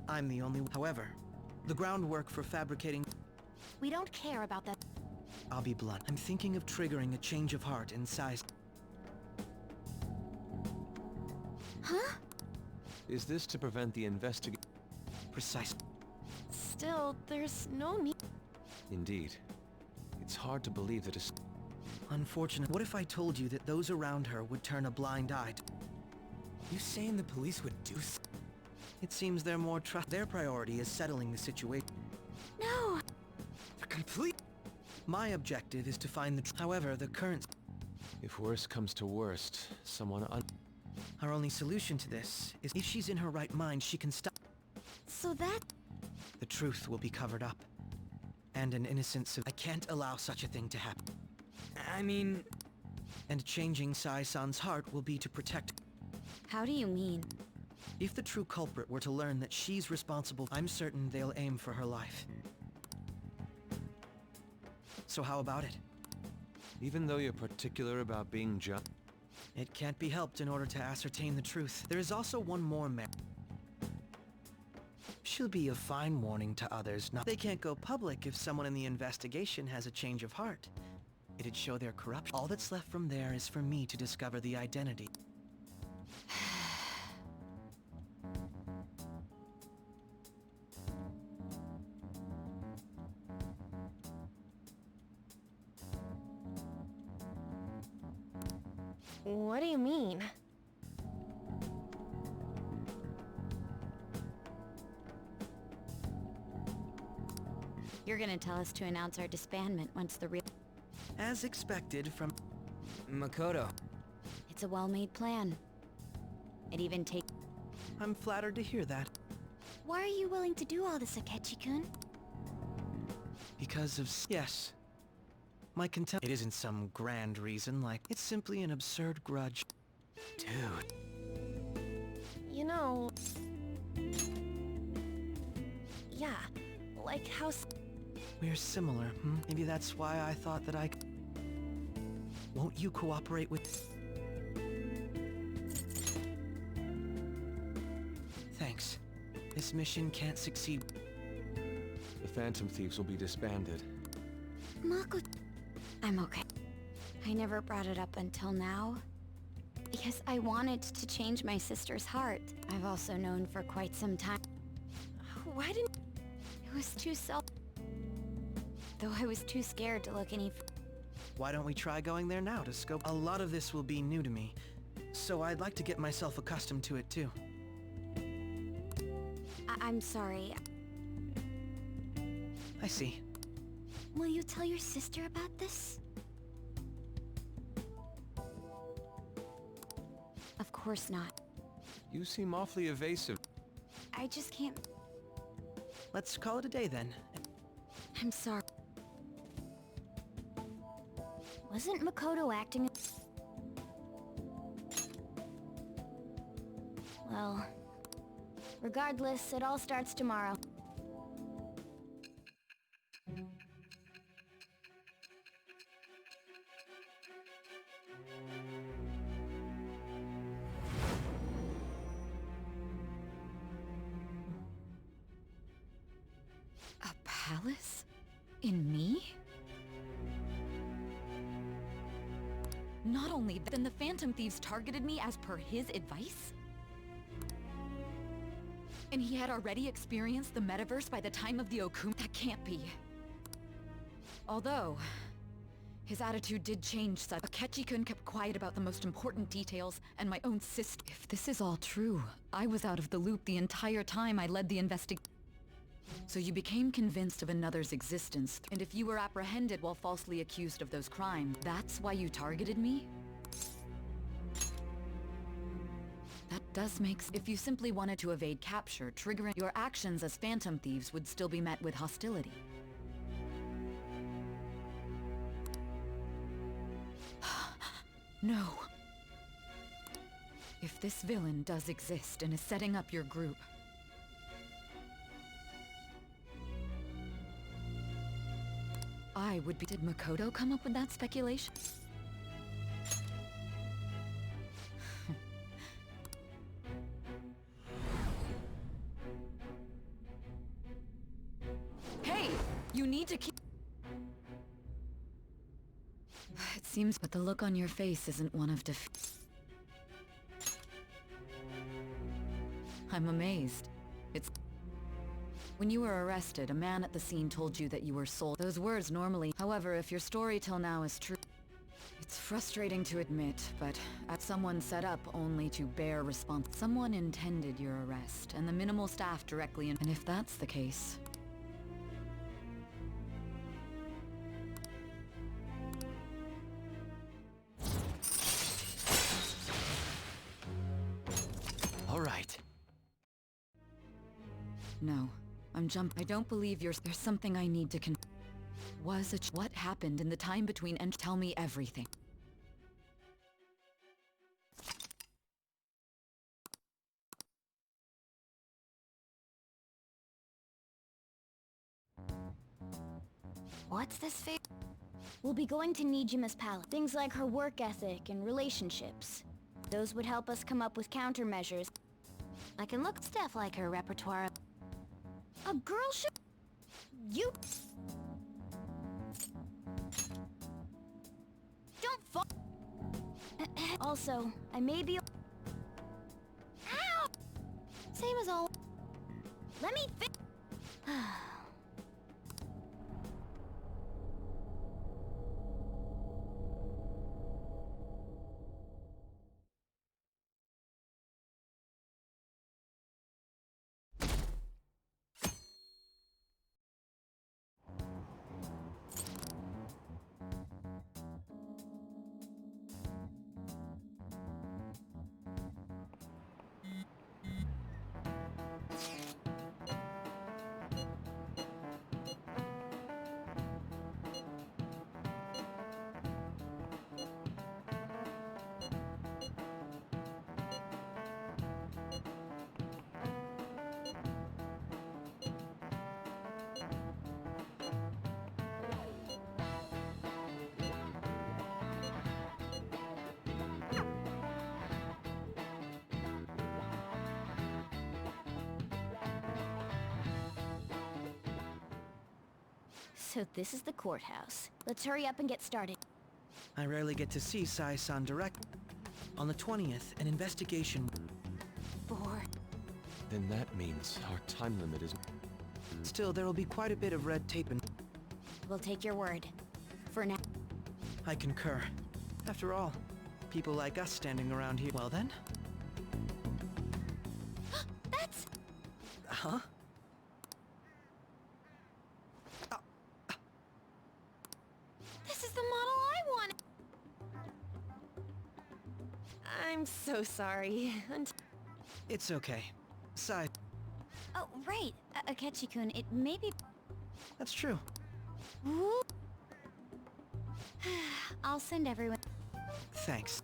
I'm the only... However, the groundwork for fabricating... We don't care about that. I'll be blunt. I'm thinking of triggering a change of heart in Sai... Huh? Is this to prevent the investigation? Precisely. Still, there's no need... Indeed. It's hard to believe that a... Unfortunate. What if I told you that those around her would turn a blind eye? You saying the police would do so? It seems they're more Their priority is settling the situation. No! They're complete... My objective is to find the... However, the current... If worst comes to worst, someone Our only solution to this is if she's in her right mind, she can stop. So that... The truth will be covered up. And an innocent I can't allow such a thing to happen. I mean... And changing Sai-san's heart will be to protect... How do you mean? If the true culprit were to learn that she's responsible, I'm certain they'll aim for her life. So how about it? Even though you're particular about being just... It can't be helped in order to ascertain the truth. There is also one more She'll be a fine warning to others. Now, they can't go public if someone in the investigation has a change of heart. It'd show their corruption. All that's left from there is for me to discover the identity. What do you mean? You're gonna tell us to announce our disbandment once the real... As expected from... Makoto. It's a well-made plan. It even takes... I'm flattered to hear that. Why are you willing to do all this, Akechi-kun? Because of... Yes. My contempt... It isn't some grand reason, like... It's simply an absurd grudge. Dude. You know... Yeah, like how... We're similar, hmm? Maybe that's why I thought that Won't you cooperate with... Thanks. This mission can't succeed. The Phantom Thieves will be disbanded. Mako... I'm okay. I never brought it up until now. Because I wanted to change my sister's heart. I've also known for quite some time. Why didn't... It was too Though I was too scared to look any... Why don't we try going there now to scope? A lot of this will be new to me, so I'd like to get myself accustomed to it too. I'm sorry. I see. Will you tell your sister about this? Of course not. You seem awfully evasive. I just can't... Let's call it a day then. I'm sorry. Wasn't Makoto acting... Well... Regardless, it all starts tomorrow. A palace? In me? Not only that, then the Phantom Thieves targeted me as per his advice? And he had already experienced the metaverse by the time of the Okuma? That can't be. Although, his attitude did change such. Akechi-kun kept quiet about the most important details, and my own sister. If this is all true, I was out of the loop the entire time I led the investigation. So you became convinced of another's existence, and if you were apprehended while falsely accused of those crimes, that's why you targeted me? That does make sense. If you simply wanted to evade capture, triggering your actions as Phantom Thieves would still be met with hostility. No. If this villain does exist and is setting up your group, I would be... Did Makoto come up with that speculation? Hey! You need to keep... It seems, but the look on your face isn't one of defeat. I'm amazed. It's... When you were arrested, a man at the scene told you that you were sold. Those words normally... However, if your story till now is true... It's frustrating to admit, but someone set up only to bear response. Someone intended your arrest, and the minimal staff directly... And if that's the case... All right. No. I don't believe there's something I need to what happened in the time between and tell me everything. What's this favor? We'll be going to Nijima's palace. Things like her work ethic and relationships. Those would help us come up with countermeasures. I can look at stuff like her repertoire. A girl should... You... Don't fall... Also, I may be... Ow! Same as all... Let me So this is the courthouse. Let's hurry up and get started. I rarely get to see Sai-san direct. On the 20th, an investigation... Then that means our time limit is... Still, there will be quite a bit of red tape and... We'll take your word. For now. I concur. After all, people like us standing around here... Well then? That's... Huh? This is the model I wanted! I'm so sorry. It's okay. Sai... Oh, right. Akechi-kun, it may be... That's true. Woo. I'll send everyone... Thanks.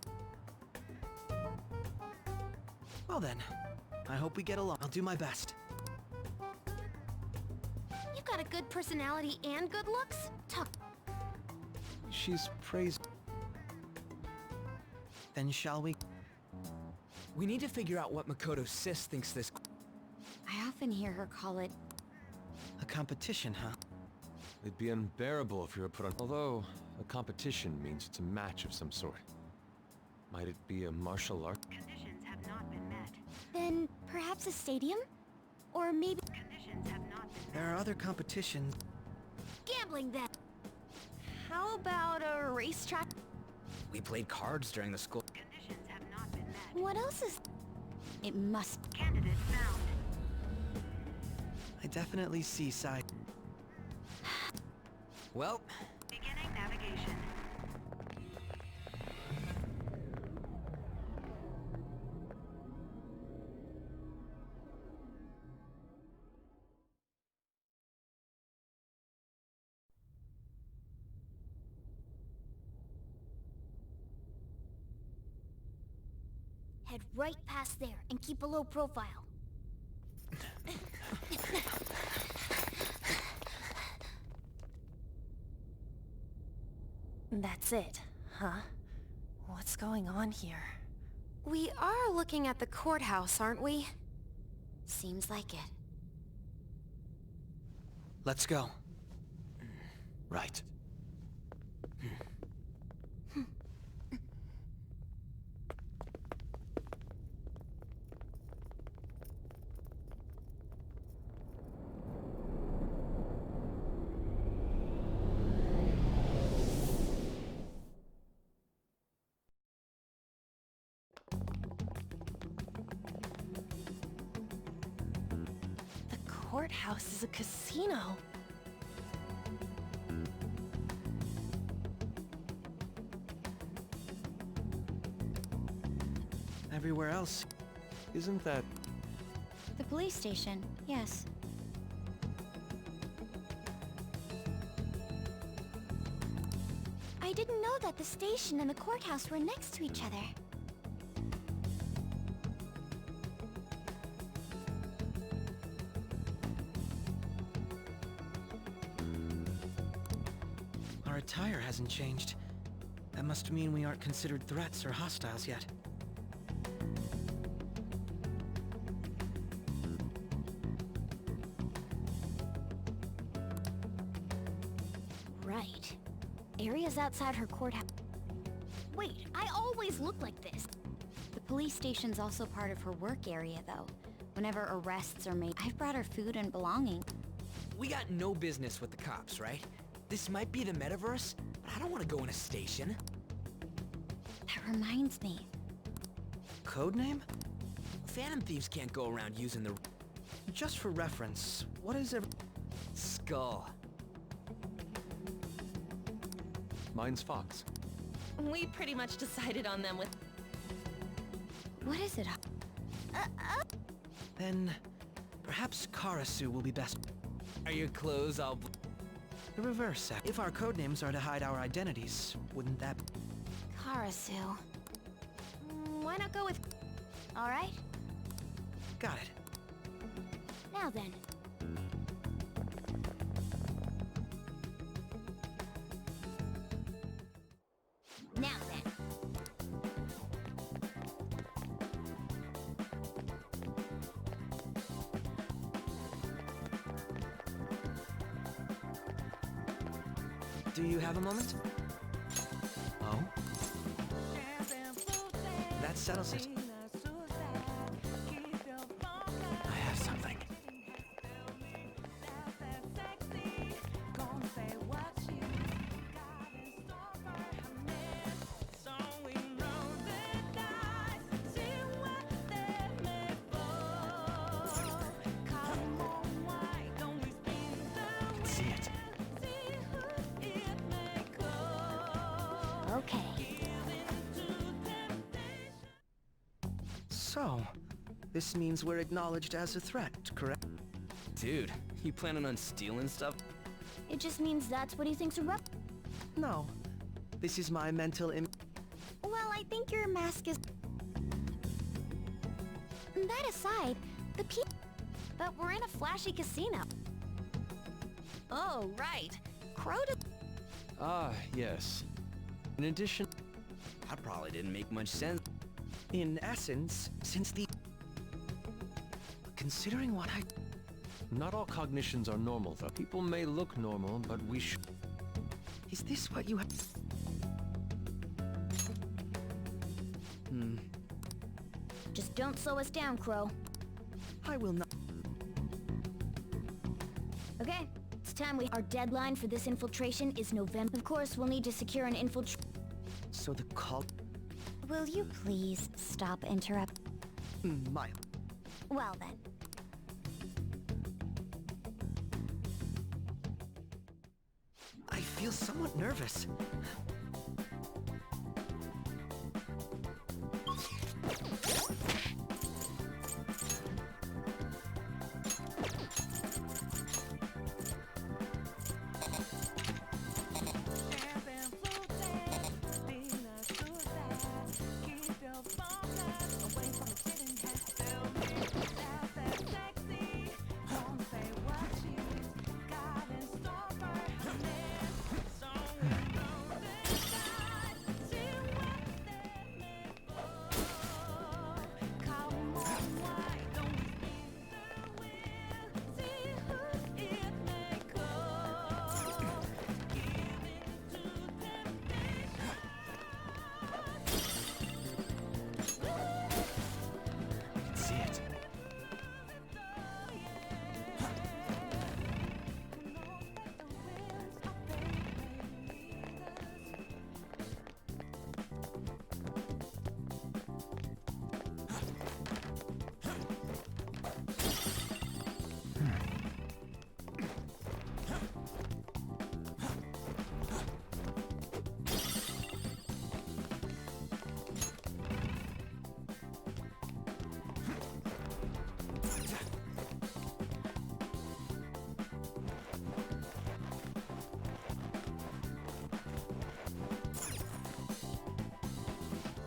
Well then, I hope we get along. I'll do my best. You've got a good personality and good looks. Talk. She's praised... Then shall we? We need to figure out what Makoto's sis thinks this... I often hear her call it... A competition, huh? It'd be unbearable if you were put on... Although, a competition means it's a match of some sort. Might it be a martial art? Conditions have not been met. Then perhaps a stadium? Or maybe... Conditions have not been met. There are other competitions. Gambling then. How about a racetrack? We played cards during the school... Conditions have not been met. What else is... It must... Candidate found. I definitely see Sai... Well... Beginning navigation. Head right past there and keep a low profile. That's it, huh? What's going on here? We are looking at the courthouse, aren't we? Seems like it. Let's go. Right. Courthouse is a casino. Everywhere else. Isn't that... The police station, yes. I didn't know that the station and the courthouse were next to each other. Our attire hasn't changed. That must mean we aren't considered threats or hostiles yet. Right. Area's outside her courthouse. Wait, I always look like this. The police station's also part of her work area, though. Whenever arrests are made, I've brought her food and belongings. We got no business with the cops, right? This might be the metaverse, but I don't want to go in a station. That reminds me. Codename? Phantom thieves can't go around using the... Just for reference, what is a... Skull. Mine's Fox. We pretty much decided on them with... What is it? Then... perhaps Karasu will be best. Are your clothes all... The reverse. If our codenames are to hide our identities, wouldn't that... Karasu. Why not go with... Alright? Got it. Now then. Now then. Do you have a moment? Oh? That settles it. I have something. See it. Okay. So, this means we're acknowledged as a threat, correct? Dude, you planning on stealing stuff? It just means that's what he thinks a rep. No. This is my mental Well, I think your mask is... That aside, the But we're in a flashy casino. Oh, right. Crota... Ah, yes. In addition... That probably didn't make much sense. In essence, since the... Considering what I... Not all cognitions are normal, though. People may look normal, but we should... Is this what you have... Just don't slow us down, Crow. I will not... Okay, it's time our deadline for this infiltration is November. Of course, we'll need to secure an So the call... Will you please stop interrupt? Mile. Well then. I feel somewhat nervous.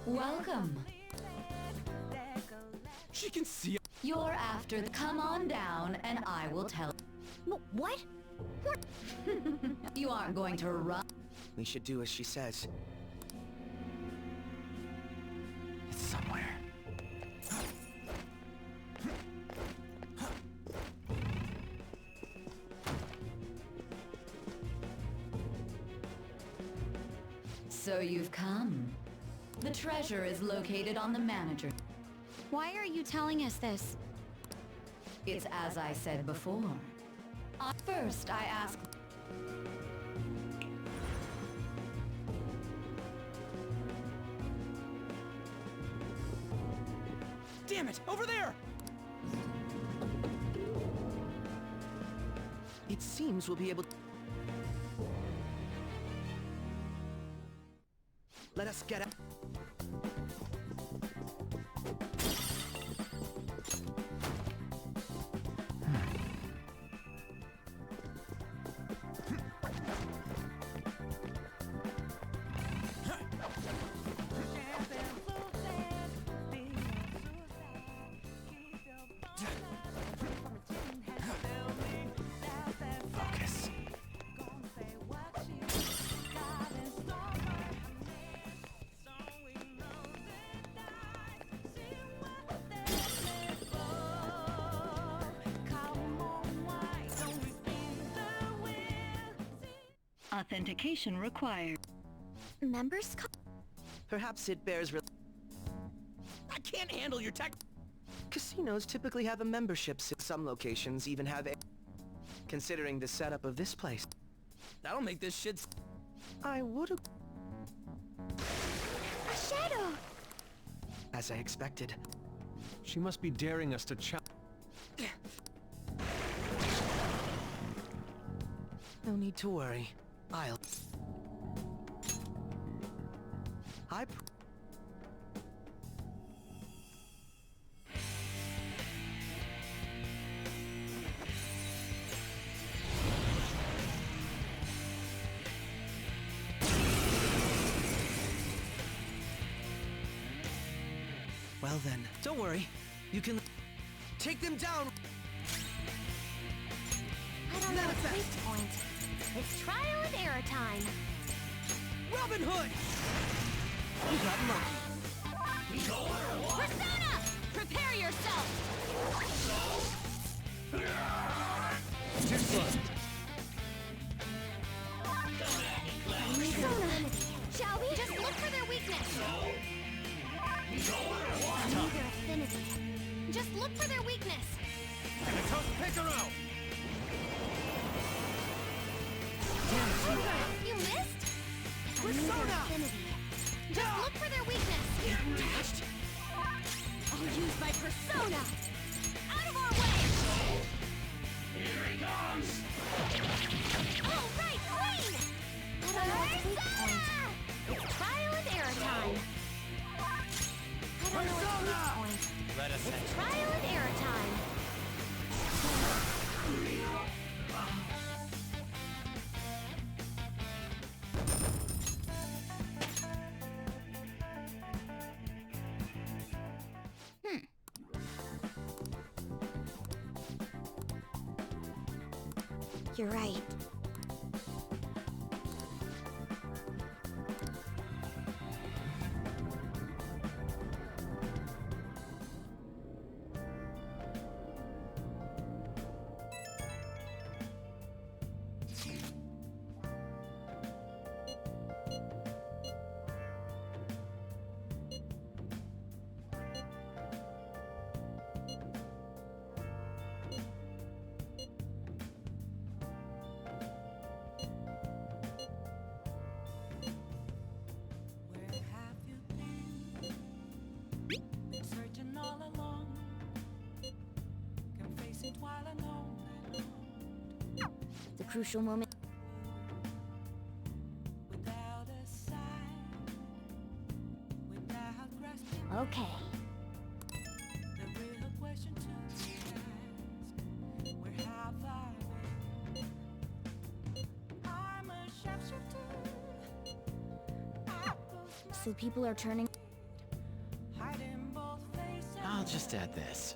Welcome. She can see... You're after the... Come on down, and I will tell... What? You aren't going to run... We should do as she says. It's somewhere. So you've come. The treasure is located on the manager. Why are you telling us this? It's as I said before. First, I asked... Damn it! Over there! It seems we'll be able... Let us get out. Focus. Authentication required. Members Perhaps it bears I can't handle your tech. Casinos typically have a membership. Some locations even have a... Considering the setup of this place, That'll make this shit. I would've... A shadow! As I expected. She must be daring us to challenge. No need to worry. Well then, don't worry. You can... Take them down! I don't know its weak point. It's trial and error time. Robin Hood! You got lucky. Persona! Prepare yourself! Too slow. Persona! Shall we? Just look for their weakness. I need their affinity. Just look for their weakness. You missed? Persona! Just look for their weakness. I'll use my persona. Out of our way! Here he comes! All right, clean! I don't know its weak point. It's trial and error time. I don't know its weak point. It's trial and error time. You're right. The crucial moment. Okay. So people are turning. I'll just add this.